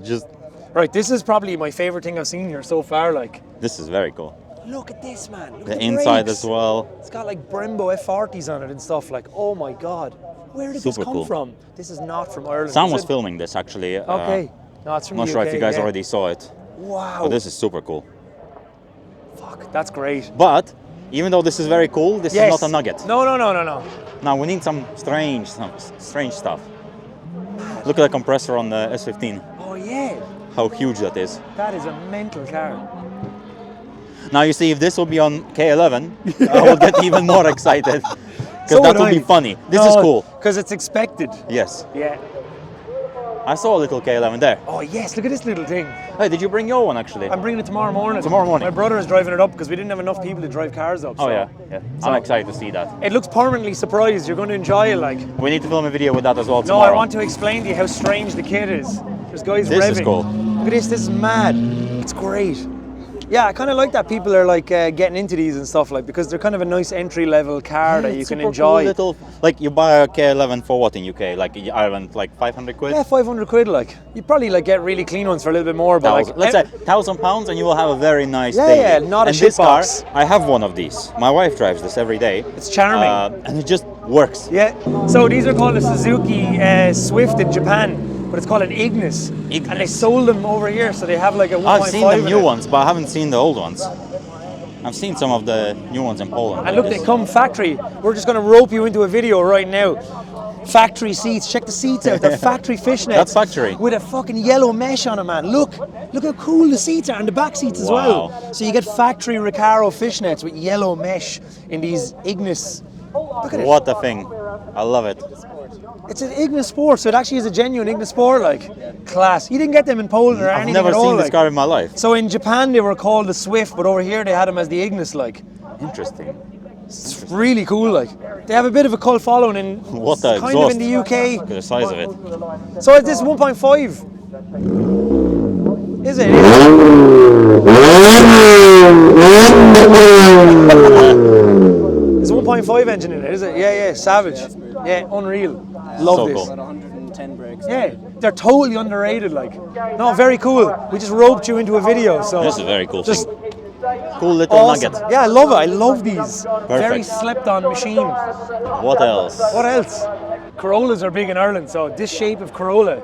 J: Right, this is probably my favorite thing I've seen here so far, like.
A: This is very cool.
J: look at this, man. Look
A: The
J: at the
A: inside
J: brakes.
A: as well.
J: It's got like Brembo F40s on it and stuff. Like, oh my God. Where did this
A: Super
J: come
A: cool.
J: from? This is not from Ireland.
A: Sam
J: is
A: was
J: it?
A: filming this actually.
J: Okay. No, it's from
A: I'm not
J: the
A: sure
J: UK,
A: if you guys
J: yeah.
A: already saw it.
J: Wow.
A: But this is super cool.
J: Fuck, that's great.
A: But even though this is very cool, this is not a Nugget.
J: No.
A: Now we need some strange stuff. Look at the compressor on the S15.
J: Oh yeah.
A: How huge that is.
J: That is a mental car.
A: Now you see, if this will be on K11, I will get even more excited. Because
J: So
A: that
J: would
A: would be
J: I.
A: funny. This is cool.
J: Because it's expected.
A: Yes.
J: Yeah.
A: I saw a little K11 there.
J: Oh yes, look at this little thing.
A: Hey, did you bring your one actually?
J: I'm bringing it tomorrow morning.
A: Tomorrow morning?
J: My brother is driving it up because we didn't have enough people to drive cars up.
A: Oh
J: so.
A: yeah.
J: So-
A: I'm excited to see that.
J: It looks permanently surprised. You're going to enjoy it, like.
A: We need to film a video with that as well
J: No,
A: tomorrow.
J: I want to explain to you how strange the kit is. There's guys
A: This
J: revving.
A: is cool.
J: Look at this. This is mad. It's great. Yeah, I kind of like that people are like getting into these and stuff, like, because they're kind of a nice entry-level car that you can
A: Super
J: enjoy.
A: Cool little, like you buy a K11 for what in UK? Like in Ireland, like 500 quid?
J: Yeah, 500 quid. Like, you'd probably like get really clean ones for a little bit more, but like,
A: Let's say £1,000 and you will have a very nice
J: Yeah,
A: daily.
J: yeah, not a
A: and
J: shit
A: this car,
J: box.
A: I have one of these. My wife drives this every day.
J: It's charming.
A: And it just works.
J: Yeah. So these are called a Suzuki Swift in Japan, but it's called an Ignis. And they sold them over here, so they have like a 1.5.
A: I've seen the
J: in
A: new
J: it.
A: ones, but I haven't seen the old ones. I've seen some of the new ones in Poland.
J: And look, they come factory. We're just going to rope you into a video right now. Factory seats. Check the seats out. They're factory fishnets.
A: That's factory.
J: With a fucking yellow mesh on it, man. Look how cool the seats are, and the back seats as well. So you get factory Recaro fishnets with yellow mesh in these Ignis. Look at it.
A: What a thing. I love it.
J: It's an Ignis Sport, so it actually is a genuine Ignis Sport, like, class. You didn't get them in Poland or
A: I've
J: anything
A: never
J: at all.
A: seen this
J: like.
A: car in my life.
J: So in Japan they were called the Swift, but over here they had them as the Ignis, like.
A: Interesting.
J: It's really cool, like. They have a bit of a cult following in
A: What the
J: kind
A: exhaust.
J: of in the UK.
A: Look at the size of it.
J: So is this 1.5? Is it? There's a 1.5 engine in it, is it? Yeah, savage. Yeah, unreal. Love
A: So
J: this.
A: cool.
F: 110 brakes.
J: Yeah, they're totally underrated, like. No, very cool. We just roped you into a video, so.
A: This is a very cool
J: just
A: thing. Cool little
J: awesome.
A: nugget.
J: Yeah, I love it. I love these. Very
A: Perfect.
J: slept-on machine.
A: What else?
J: What else? Corollas are big in Ireland, so this shape of Corolla,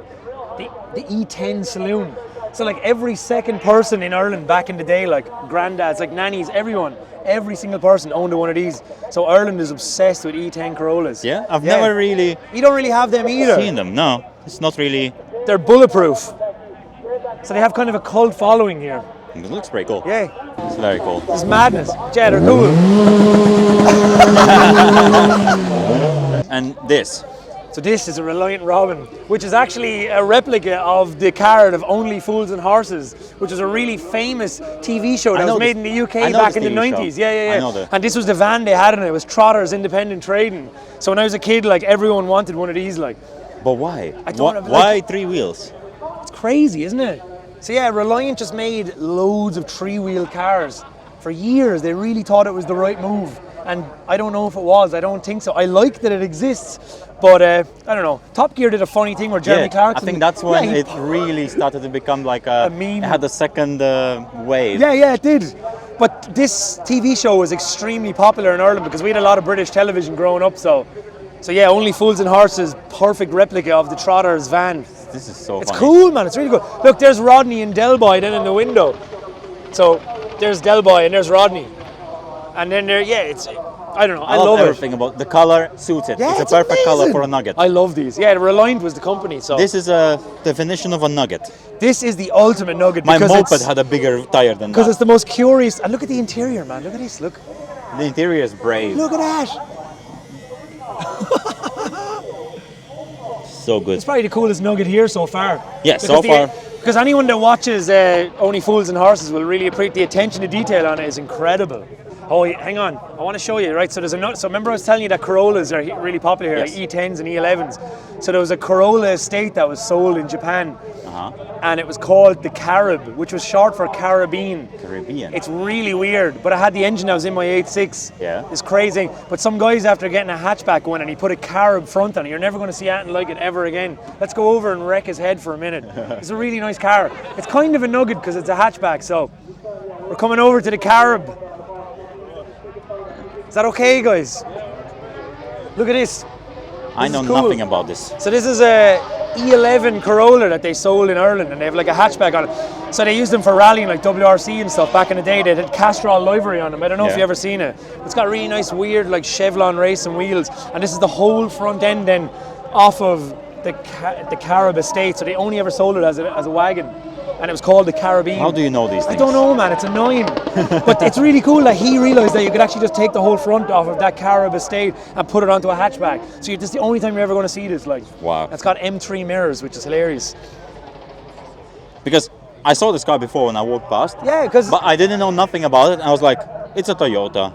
J: the E10 saloon. So like every second person in Ireland back in the day, like granddads, like nannies, everyone, every single person owned one of these. So Ireland is obsessed with E10 Corollas.
A: Yeah, I've never really
J: You don't really have them either.
A: seen them. No, it's not really.
J: They're bulletproof. So they have kind of a cult following here.
A: It looks pretty cool.
J: Yeah.
A: It's very cool.
J: It's madness. Yeah, they're cool.
A: And this.
J: So this is a Reliant Robin, which is actually a replica of the car of Only Fools and Horses, which was a really famous TV show that was made in the UK back in the 90s. Yeah.
A: I know that.
J: And this was the van they had in it. It was Trotter's Independent Trading. So when I was a kid, like everyone wanted one of these. Like,
A: But why?
J: I don't know,
A: Why 3 wheels?
J: it's crazy, isn't it? So yeah, Reliant just made loads of 3-wheel cars for years. They really thought it was the right move. And I don't know if it was. I don't think so. I like that it exists, but I don't know. Top Gear did a funny thing where Jeremy Clarkson.
A: I think that's when
J: he-
A: it really started to become like a
J: meme.
A: It had a second wave.
J: Yeah, it did. But this TV show was extremely popular in Ireland because we had a lot of British television growing up. So yeah, Only Fools and Horses, perfect replica of the Trotter's van.
A: This is so
J: It's
A: funny.
J: cool, man. It's really cool. Look, there's Rodney and Delboy then in the window. So there's Delboy and there's Rodney. And then there, it's, I don't know. I love
A: everything about the color suits it.
J: Yeah,
A: it's a perfect color
J: amazing.
A: for a Nugget.
J: I love these. Yeah, Reliant was the company. So
A: This is a definition of a Nugget.
J: this is the ultimate Nugget.
A: My
J: because
A: moped
J: it's,
A: had a bigger tire than
J: because
A: that.
J: it's the most curious. And look at the interior, man. Look at this. Look.
A: The interior is brave.
J: Look at that.
A: So good.
J: It's probably the coolest Nugget here so far.
A: Yeah, so far.
J: Because anyone that watches Only Fools and Horses will really appreciate the attention to detail on it is incredible. Oh, hang on. I want to show you, right? So there's so remember I was telling you that Corollas are really popular here,
A: Yes.
J: like E10s and E11s. So there was a Corolla estate that was sold in Japan. And it was called the Carib, which was short for Caribbean.
A: Caribbean.
J: It's really weird, but I had the engine that was in my 8.6.
A: Yeah.
J: It's crazy. But some guys, after getting a hatchback going, and he put a Carib front on it, you're never going to see anything like it ever again. Let's go over and wreck his head for a minute. It's a really nice car. It's kind of a Nugget because it's a hatchback, so we're coming over to the Carib. that okay, guys? Look at this.
A: I know nothing about this.
J: So this is a E11 Corolla that they sold in Ireland, and they have like a hatchback on it. So they used them for rallying like WRC and stuff back in the day. They had Castrol livery on them. I don't know if you've ever seen it. It's got really nice weird like Chevron racing wheels, and this is the whole front end then off of the Carib estate. So they only ever sold it as a wagon, and it was called the Caribbean.
A: How do you know these things?
J: I don't know, man. It's annoying. But it's really cool that he realised that you could actually just take the whole front off of that Carib estate and put it onto a hatchback. So this is the only time you're ever going to see this. Like,
A: wow.
J: It's got M3 mirrors, which is hilarious.
A: Because I saw this car before when I walked past.
J: Yeah, because...
A: But I didn't know nothing about it. I was like, it's a Toyota.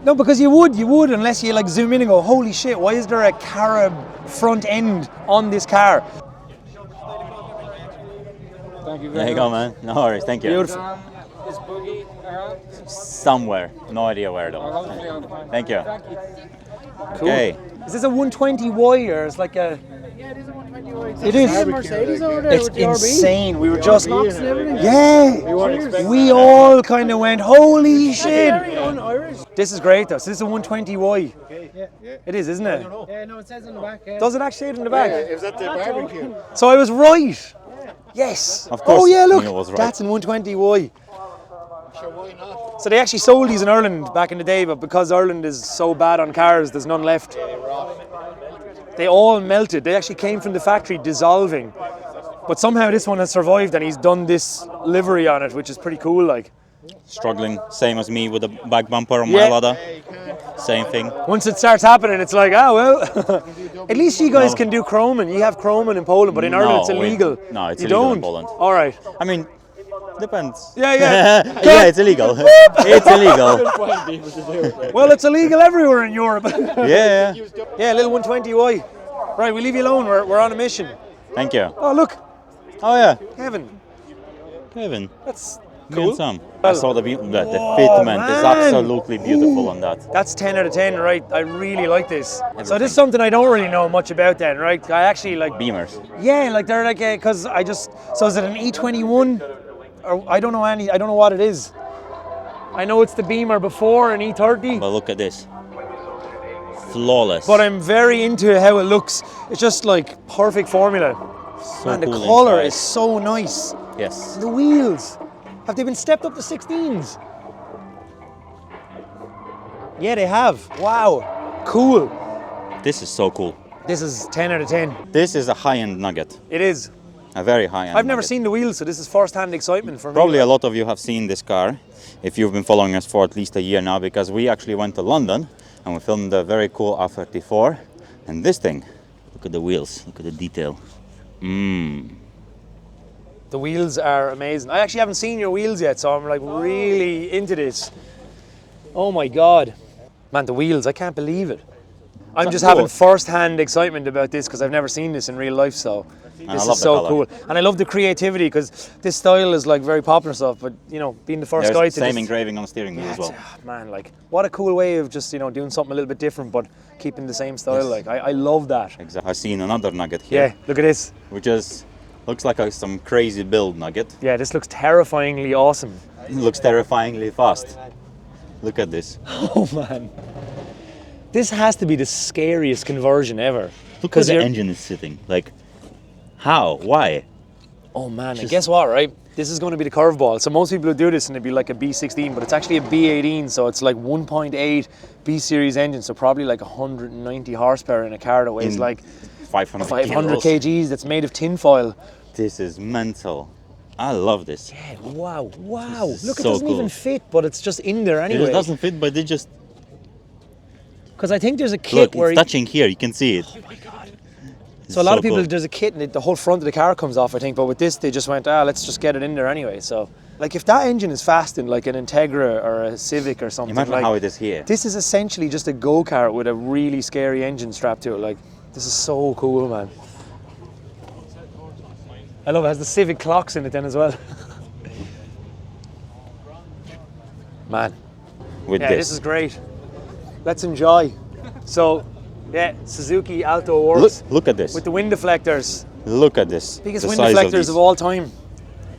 J: No, because you would unless you like zoom in and go, holy shit, why is there a Carib front end on this car?
A: Thank you very much. There you go, man. No worries, thank you.
J: Beautiful.
F: Is Boogie around?
A: Somewhere. No idea where though. Thank you.
J: Cool.
A: Okay.
J: Is this a 120Y or it's like a...
F: Yeah, it is a 120Y.
J: It is.
F: A Mercedes over there
J: It's
F: with the RB.
J: insane. We were just...
F: everything.
J: Yeah. We all kind of went, holy shit.
F: Very un-Irish.
J: This is great though. So this is a 120Y.
F: Yeah.
J: It is, isn't it?
F: Yeah, no, it says in the back. Yeah.
J: Does it actually say it in the back?
E: It was at the barbecue.
J: So I was right. Yes.
A: Of course.
J: Oh yeah, look.
A: Neil was right.
J: That's in 120Y.
E: Sure, why not?
J: So they actually sold these in Ireland back in the day, but because Ireland is so bad on cars, there's none left. They all melted. They actually came from the factory dissolving. But somehow this one has survived and he's done this livery on it, which is pretty cool. Like,
A: struggling, same as me with the back bumper on my Lada. Same thing.
J: Once it starts happening, it's like, well. At least you guys can do chroming. You have chroming in Poland, but in Ireland it's illegal.
A: No, it's
J: you
A: illegal
J: don't?
A: in Poland.
J: All right.
A: I mean, depends.
J: Yeah.
A: Yeah, it's illegal. It's illegal.
J: Well, it's illegal everywhere in Europe.
A: Yeah.
J: Yeah, little 120Y. Right, we leave you alone. We're on a mission.
A: Thank you.
J: Oh, look.
A: Oh yeah.
J: Kevin.
A: That's
J: cool.
A: Some. I saw the fitment is absolutely beautiful on that.
J: That's 10 out of 10, right? I really like this. So this is something I don't really know much about then, right? I actually like...
A: Beamers.
J: Yeah, like they're like, because I just... So is it an E21? Or I don't know what it is. I know it's the Beamer before an E30.
A: But look at this. Flawless.
J: But I'm very into how it looks. It's just like perfect formula.
A: So
J: Man, the
A: cool
J: colour
A: inside.
J: is so nice.
A: Yes.
J: The wheels. Have they been stepped up to 16s? Yeah, they have. Wow. Cool.
A: This is so cool.
J: This is 10 out of 10.
A: This is a high-end Nugget.
J: It is.
A: A very high-end
J: I've never
A: Nugget.
J: seen the wheels, so this is first-hand excitement for me.
A: Probably a lot of you have seen this car, if you've been following us for at least a year now, because we actually went to London and we filmed a very cool R34. And this thing, look at the wheels, look at the detail.
J: The wheels are amazing. I actually haven't seen your wheels yet, so I'm like really into this. Oh my God. Man, the wheels, I can't believe it. I'm just having first-hand excitement about this because I've never seen this in real life, so this is so cool. And I love the creativity because this style is like very popular stuff, but you know, being the first guy to
A: same engraving on the steering wheel as well.
J: Man, like what a cool way of just, you know, doing something a little bit different but keeping the same style. Like I love that.
A: Exactly. I've seen another Nugget here.
J: Yeah, look at this.
A: Which is looks like some crazy build Nugget.
J: Yeah, this looks terrifyingly awesome.
A: It looks terrifyingly fast. Look at this.
J: Oh man. This has to be the scariest conversion ever.
A: Look where the engine is sitting. Like, how? Why?
J: Oh man, and guess what, right? This is going to be the curveball. So most people would do this and it'd be like a B16, but it's actually a B18, so it's like 1.8 B-series engine, so probably like 190 horsepower in a car that weighs like
A: 500
J: kgs, that's made of tinfoil.
A: This is mental. I love this.
J: Yeah, wow. Look, it
A: so
J: doesn't
A: cool.
J: even fit, but it's just in there anyway.
A: It doesn't fit, but they just...
J: Because I think there's a kit
A: Look,
J: where...
A: it's touching here, you can see it.
J: Oh my God. So a lot of people, there's a kit and the whole front of the car comes off, I think, but with this they just went, let's just get it in there anyway. So, like if that engine is fast in like an Integra or a Civic or something,
A: Imagine
J: like,
A: how it is here.
J: This is essentially just a go-kart with a really scary engine strapped to it. Like, this is so cool, man. I love it. It has the Civic clocks in it then as well. Man.
A: With
J: this is great. Let's enjoy. So, yeah, Suzuki Alto Works.
A: Look at this.
J: With the wind deflectors.
A: Look at this.
J: Biggest
A: the
J: wind
A: size
J: deflectors of all time.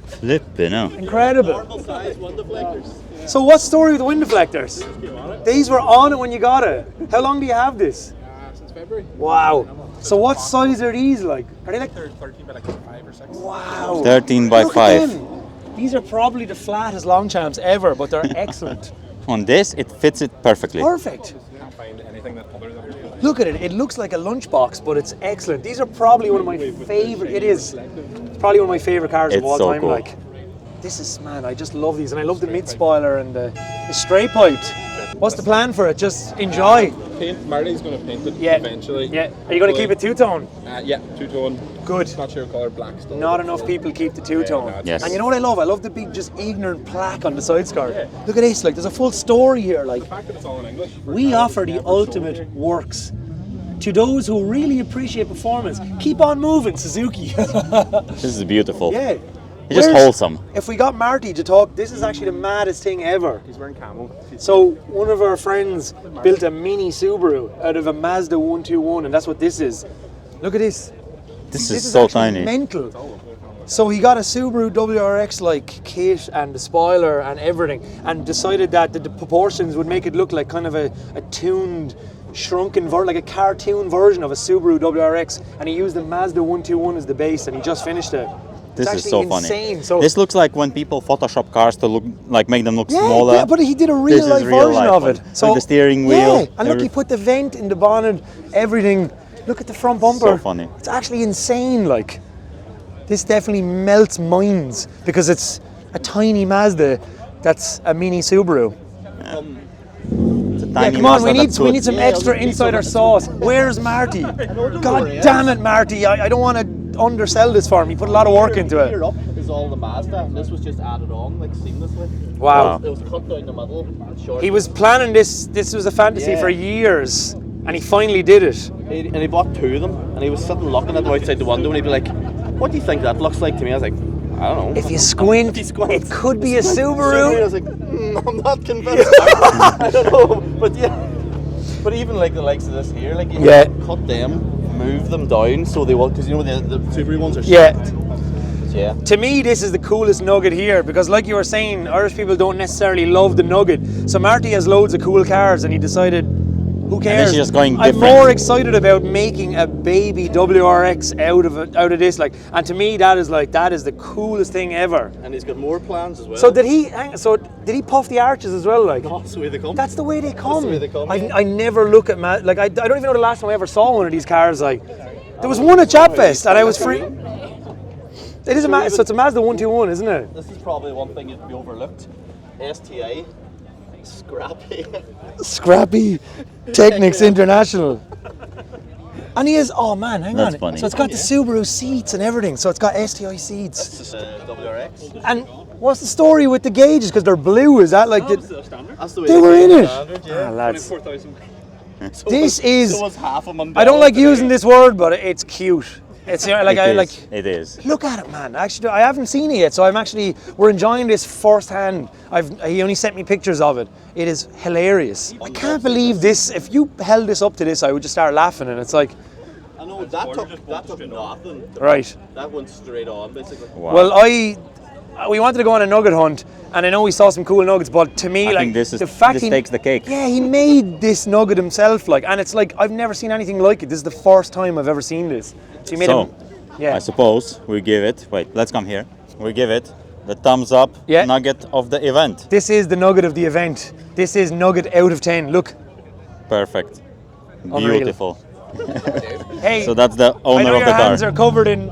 A: Flipping out.
J: Incredible.
K: Normal size wind deflectors.
J: So what's the story with the wind deflectors? These were on it when you got it. How long do you have this?
K: Since February.
J: Wow. So what size are these like? Are they like
K: 13 by like 5 or 6.
J: Wow.
A: 13 by
J: Look at
A: 5.
J: them. These are probably the flattest Longchamps ever, but they're excellent.
A: On this, it fits it perfectly.
J: Perfect.
K: Can't find anything that others are doing.
J: Look at it. It looks like a lunchbox, but it's excellent. These are probably one of my favorite. It is. It's probably one of my favorite cars of
A: It's
J: all
A: so
J: time.
A: cool.
J: Like, this is, man, I just love these, and I love the mid spoiler and the straight piped. What's the plan for it? Just enjoy.
K: Paint. Marty's going to paint it
J: Yeah.
K: eventually.
J: Yeah. Are you going to keep it two-tone?
K: Yeah, two-tone.
J: Good.
K: Not sure colour, black still.
J: Not enough people keep the two-tone.
A: Yes.
J: And you know what I love? I love the big, just ignorant plaque on the side skirt. Look at this. Like, there's a full story here. Like,
K: The fact that it's all in English.
J: we offer the ultimate works to those who really appreciate performance. Keep on moving, Suzuki.
A: This is beautiful.
J: Yeah.
A: It's just
J: Where's-
A: wholesome.
J: If we got Marty to talk, this is actually the maddest thing ever.
K: He's wearing camo.
J: So one of our friends built a mini Subaru out of a Mazda 121, and that's what this is. Look at this.
A: This is so
J: actually
A: tiny.
J: mental. So he got a Subaru WRX like kit and the spoiler and everything, and decided that the proportions would make it look like kind of a tuned, shrunken, like a cartoon version of a Subaru WRX, and he used the Mazda 121 as the base, and he just finished it.
A: This
J: It's
A: is so
J: actually
A: funny.
J: insane. So
A: This looks like when people Photoshop cars to look like make them look
J: yeah,
A: smaller.
J: yeah, but he did a
A: This
J: real
A: is
J: life
A: real
J: version
A: life
J: of
A: one.
J: it.
A: With the steering wheel.
J: Yeah, and look, he put the vent in the bonnet, everything. Look at the front bumper.
A: So funny.
J: It's actually insane. Like, this definitely melts minds because it's a tiny Mazda that's a mini Subaru.
A: It's a
J: Yeah,
A: tiny
J: come on,
A: Mazda
J: we
A: that's
J: need
A: good.
J: some extra insider sauce. Where's Marty? God damn it, Marty! I don't want to undersell this for him. He put a lot of work into it.
C: Here up is all the Mazda, and this was just added on like seamlessly.
J: Wow.
C: It was cut down the middle and short.
J: He was planning this. This was a fantasy
C: Yeah.
J: for years, and he finally did it.
C: And he bought two of them, and he was sitting looking at them outside the window, and he'd be like, "What do you think that looks like to me?" I was like, "I don't know."
J: If you squint, it could be a
C: I
J: Subaru.
C: was like, "I'm not convinced." I don't know, but yeah. But even like the likes of this here, like you
J: Yeah.
C: cut them, move them down so they will, because you know the Subaru ones are
J: Yeah.
C: shaped. Yeah.
J: To me, this is the coolest Nugget here because, like you were saying, Irish people don't necessarily love the Nugget. So Marty has loads of cool cars, and he decided, who cares?
A: he's just going
J: I'm
A: different.
J: more excited about making a baby WRX out of this. Like, and to me, that is the coolest thing ever.
C: And he's got more plans as well.
J: So did he puff the arches as well? Like,
C: That's the way they come.
J: that's the way they come.
C: the way they come, yeah.
J: I never look at like I don't even know the last time I ever saw one of these cars. Like, there was one at Chapfest, and I was free. It is so it's a Mazda 121, isn't it?
C: This is probably one thing you'd be overlooked. STA, scrappy.
J: Scrappy Technics International. And he is, oh man, hang
A: That's
J: on.
A: funny.
J: So it's got the Subaru seats and everything. So it's got STI seats.
C: This is WRX.
J: And what's the story with the gauges? Because they're blue. Is that like
C: That's the way
J: they were in it?
C: standard, yeah.
J: Ah, lads.
C: 4,000.
J: This is.
C: So was half a Mondello
J: I don't like
C: today.
J: using this word, but it's cute. It's like I like.
A: It is.
J: Look at it, man. Actually, I haven't seen it yet, so we're enjoying this firsthand. He only sent me pictures of it. It is hilarious. I can't believe this. If you held this up to this, I would just start laughing, and it's like,
C: I know that took nothing.
J: right.
C: That went straight on, basically.
A: Wow.
J: Well, we wanted to go on a nugget hunt, and I know we saw some cool nuggets, but to me,
A: I
J: like
A: think this
J: the fact
A: takes the cake.
J: Yeah, he made this nugget himself, like, and it's like I've never seen anything like it. This is the first time I've ever seen this. So he made
A: So,
J: him. Yeah.
A: I suppose we give it. Wait, let's come here. We give it the thumbs up nugget of the event.
J: This is the nugget of the event. This is nugget out of 10. Look.
A: Perfect.
J: Unreal.
A: Beautiful.
J: Hey.
A: So that's the
J: I
A: owner
J: know
A: of
J: your
A: the car.
J: hands are covered in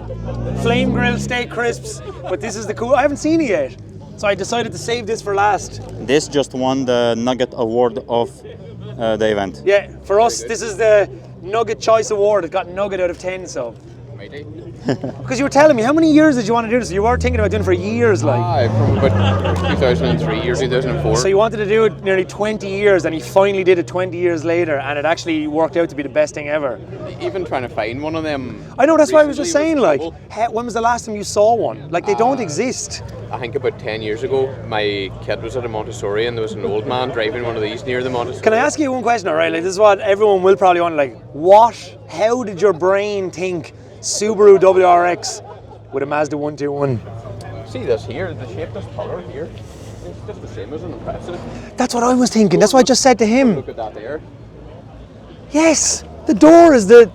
J: flame grill steak crisps, but this is the cool. I haven't seen it yet, so I decided to save this for last.
A: This just won the Nugget Award of the event.
J: Yeah, for us, this is the Nugget Choice Award. It got Nugget out of 10, so. Because you were telling me, how many years did you want to do this? You were thinking about doing it for years, like.
K: From about 2003 or 2004.
J: So you wanted to do it nearly 20 years, and you finally did it 20 years later, and it actually worked out to be the best thing ever.
K: Even trying to find one of them.
J: I know, that's why I was just saying, like,
K: trouble.
J: when was the last time you saw one? Like, they don't exist.
K: I think about 10 years ago, my kid was at a Montessori and there was an old man driving one of these near the Montessori.
J: Can I ask you one question, all right? Like, this is what everyone will probably want, like, how did your brain think Subaru WRX with a Mazda 121?
K: See this here, the shape, this colour here. It's just the same, isn't it? Impressive.
J: That's what I was thinking. That's what I just said to him.
K: Look at that there.
J: Yes, the door is the...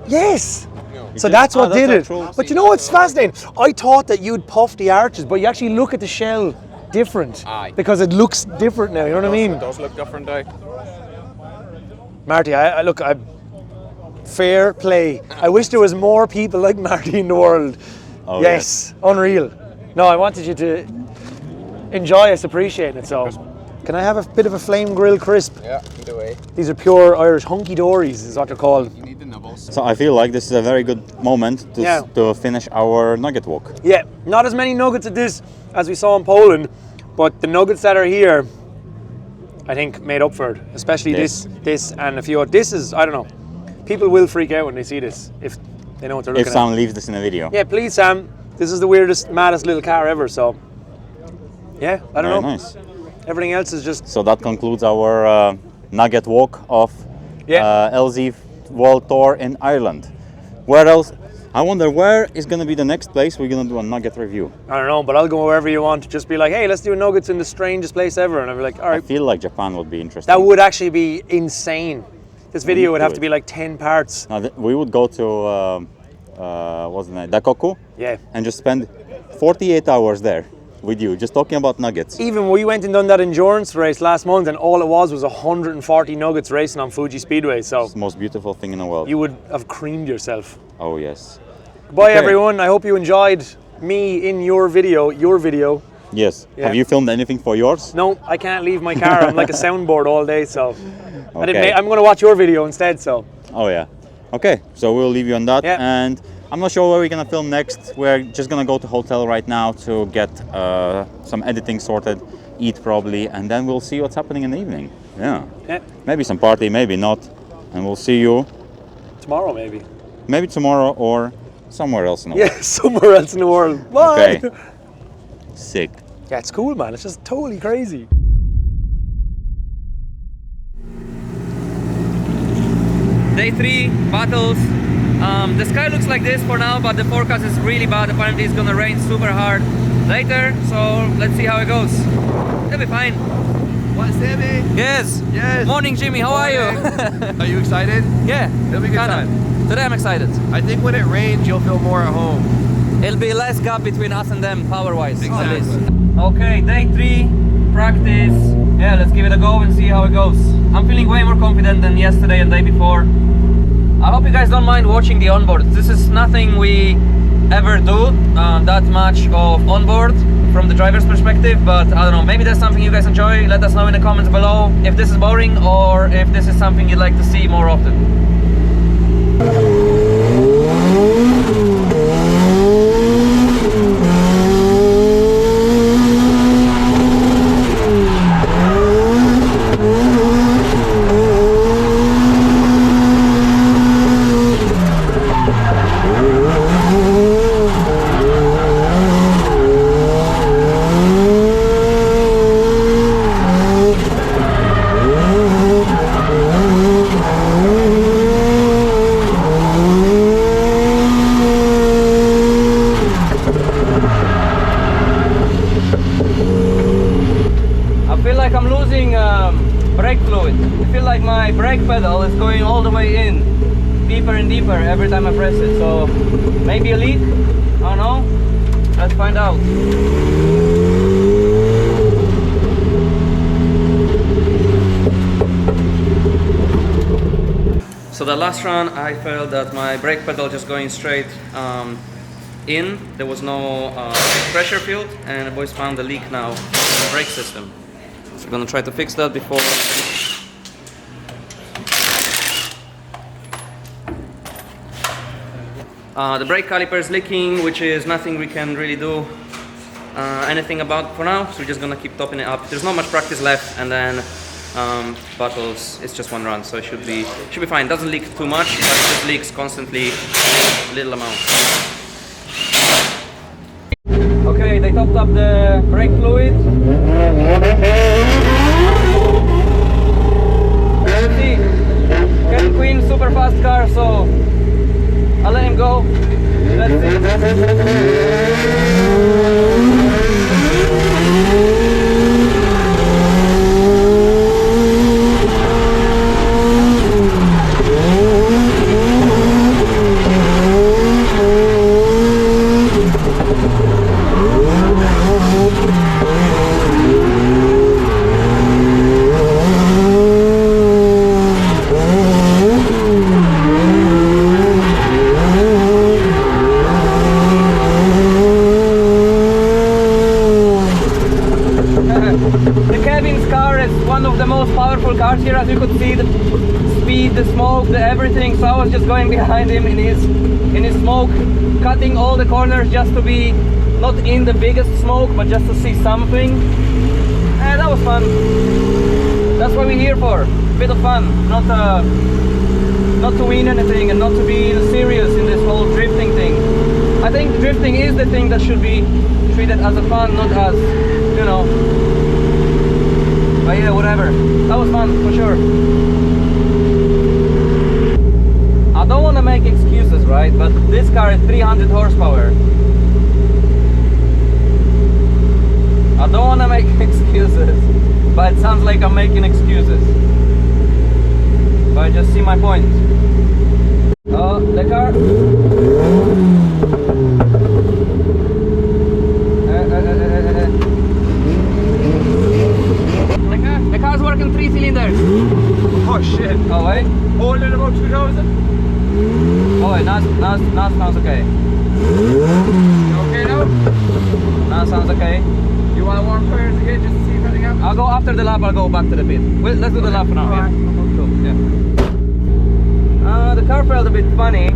J: Yes. So that's what did it. But you know what's fascinating? I thought that you'd puff the arches, but you actually look at the shell different. Because it looks different now, you know what I mean?
K: It does look different, eh?
J: Marty, I fair play. I wish there was more people like Marty in the world.
A: Oh,
J: yes, unreal. No, I wanted you to enjoy us appreciating it, so... Can I have a bit of a flame grill crisp?
K: Yeah, either way.
J: These are pure Irish hunky-dories is what they're called.
K: You need the nibbles.
A: So I feel like this is a very good moment to finish our nugget walk.
J: Yeah, not as many nuggets at this as we saw in Poland, but the nuggets that are here, I think made up for it. Especially this and a few others. This is, I don't know, people will freak out when they see this if they know what they're looking at.
A: If Sam leaves this in a video.
J: Yeah, please Sam, this is the weirdest, maddest little car ever, so yeah, I don't know.
A: Very nice.
J: Everything else is just...
A: So that concludes our nugget walk of LZ World Tour in Ireland. Where else? I wonder where is going to be the next place we're going to do a nugget review.
J: I don't know, but I'll go wherever you want. Just be like, hey, let's do nuggets in the strangest place ever. And I'll be like, all right.
A: I feel like Japan would be interesting.
J: That would actually be insane. This video would have to be like 10 parts.
A: Now, we would go to, what's the name? Dakoku?
J: Yeah.
A: And just spend 48 hours there with you, just talking about nuggets.
J: Even we went and done that endurance race last month, and all it was 140 nuggets racing on Fuji Speedway. So
A: it's the most beautiful thing in the world.
J: You would have creamed yourself.
A: Oh yes.
J: Bye everyone. I hope you enjoyed me in your video.
A: Yes.
J: Yeah.
A: Have you filmed anything for yours?
J: No, I can't leave my car. I'm like a soundboard all day, so
A: okay.
J: I'm going to watch your video instead. So.
A: Oh yeah. Okay, so we'll leave you on that.
J: Yeah.
A: And I'm not sure where we're gonna film next. We're just gonna go to hotel right now to get some editing sorted, eat probably, and then we'll see what's happening in the evening. Yeah. Maybe some party, maybe not, and we'll see you
J: tomorrow, maybe.
A: Maybe tomorrow or somewhere else in the world.
J: Yeah, somewhere else in the world. Bye.
A: Okay. Sick.
J: Yeah, it's cool, man. It's just totally crazy.
B: Day 3, battles. The sky looks like this for now, but the forecast is really bad. Apparently it's gonna rain super hard later, so let's see how it goes. It'll be fine.
L: What, Sammy?
B: Yes.
L: Yes.
B: Morning, Jimmy. How are you?
L: Are you excited?
B: Yeah.
L: It'll be a good time.
B: Today I'm excited.
L: I think when it rains, you'll feel more at home.
B: It'll be less gap between us and them, power-wise.
L: Exactly.
B: Okay, day 3, practice. Yeah, let's give it a go and see how it goes. I'm feeling way more confident than yesterday and the day before. I hope you guys don't mind watching the onboard. This is nothing we ever do, that much of onboard from the driver's perspective, but I don't know, maybe there's something you guys enjoy. Let us know in the comments below if this is boring or if this is something you'd like to see more often. Brake fluid. I feel like my brake pedal is going all the way in, deeper and deeper every time I press it. So maybe a leak, I don't know. Let's find out. So the last run I felt that my brake pedal just going straight in. There was no pressure field, and the boys found the leak now in the brake system. So we're gonna try to fix that before. The brake caliper is leaking, which is nothing we can really do anything about for now. So we're just gonna keep topping it up. There's not much practice left, and then battles. It's just one run, so it should be fine. It doesn't leak too much, but it just leaks constantly, a little amount. Okay, they topped up the brake fluid. Let's see, Ken Queen, super fast car, so I'll let him go. Let's see.
I: cars here, as you could see, the speed, the smoke, the everything. So I was just going behind him in his smoke, cutting all the corners just to be not in the biggest smoke, but just to see something. And that was fun. That's what we're here for. A bit of fun, not to win anything and not to be serious in this whole drifting thing. I think drifting is the thing that should be treated as a fun, not as, you know. But yeah, whatever. That was fun, for sure. I don't want to make excuses, right? But this car is 300 horsepower. I don't want to make excuses, but it sounds like I'm making excuses. But just see my point. Oh, the car. The car's working 3 cylinders.
L: Oh shit.
I: Oh wait.
L: Holding about 2000.
I: Oh wait, now sounds okay.
L: You okay now?
I: Now sounds okay.
L: You want to warm tires again just to see if anything happens?
I: I'll go after the lap. I'll go back to the pit. Well, let's do the lap for now. Yeah. Cool. Yeah. The car felt a bit funny.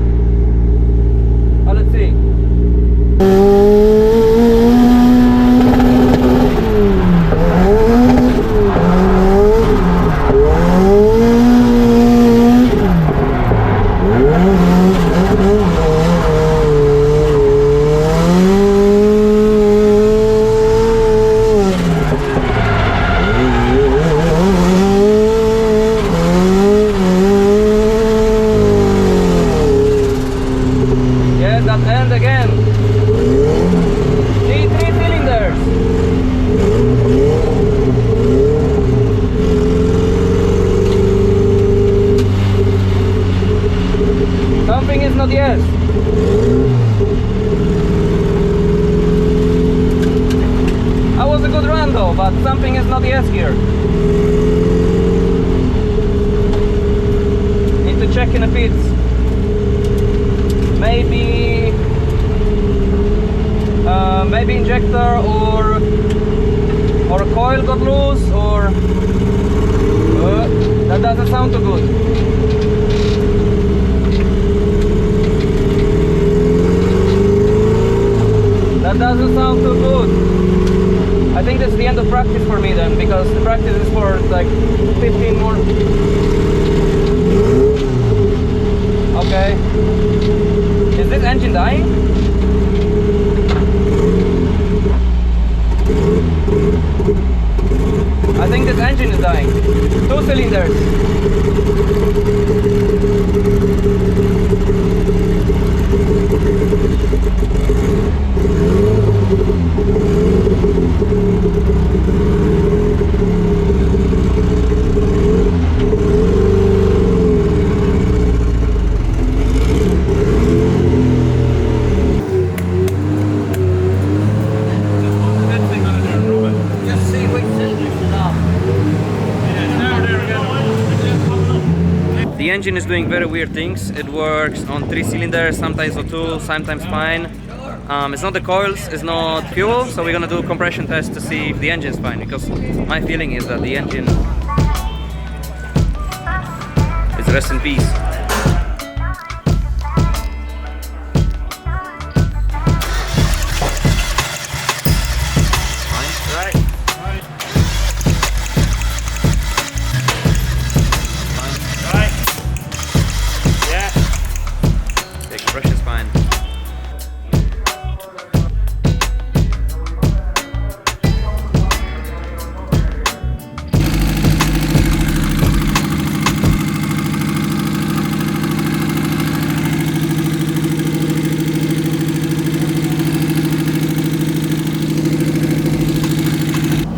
I: Oh, let's see. But something is not yes here. Need to check in the pits. Maybe injector or a coil got loose, or that doesn't sound too good. That doesn't sound too good. I think that's the end of practice for me then, because the practice is for like 15 more. Okay. Is this engine dying? I think this engine is dying. 2 cylinders. The engine is doing very weird things. It works on 3 cylinders, sometimes on 2, sometimes fine. It's not the coils, it's not fuel, so we're gonna do a compression test to see if the engine's fine, because my feeling is that the engine is rest in peace.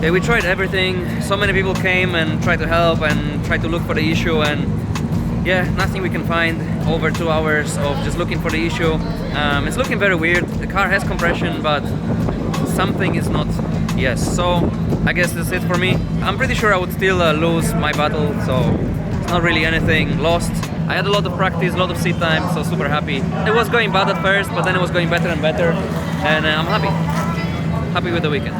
I: Yeah, we tried everything. So many people came and tried to help and tried to look for the issue, and yeah, nothing we can find. Over 2 hours of just looking for the issue. It's looking very weird. The car has compression, but something is not yes. So I guess that's it for me. I'm pretty sure I would still lose my battle, so it's not really anything lost. I had a lot of practice, a lot of seat time, so super happy. It was going bad at first, but then it was going better and better, and I'm happy. Happy with the weekend.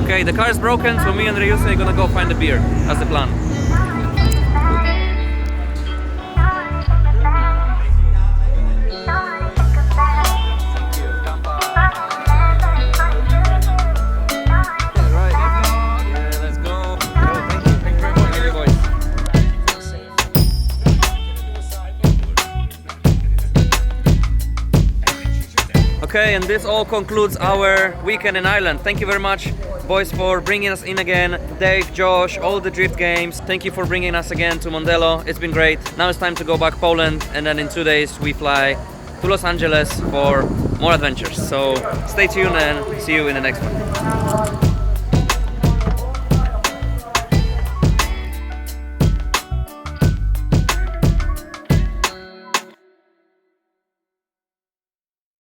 B: Okay, the car is broken, so me and Ryusu are gonna go find a beer. That's the plan. Okay, and this all concludes our weekend in Ireland. Thank you very much, boys, for bringing us in again. Dave, Josh, all the drift games. Thank you for bringing us again to Mondello. It's been great. Now it's time to go back Poland, and then in 2 days we fly to Los Angeles for more adventures. So stay tuned and see you in the next one.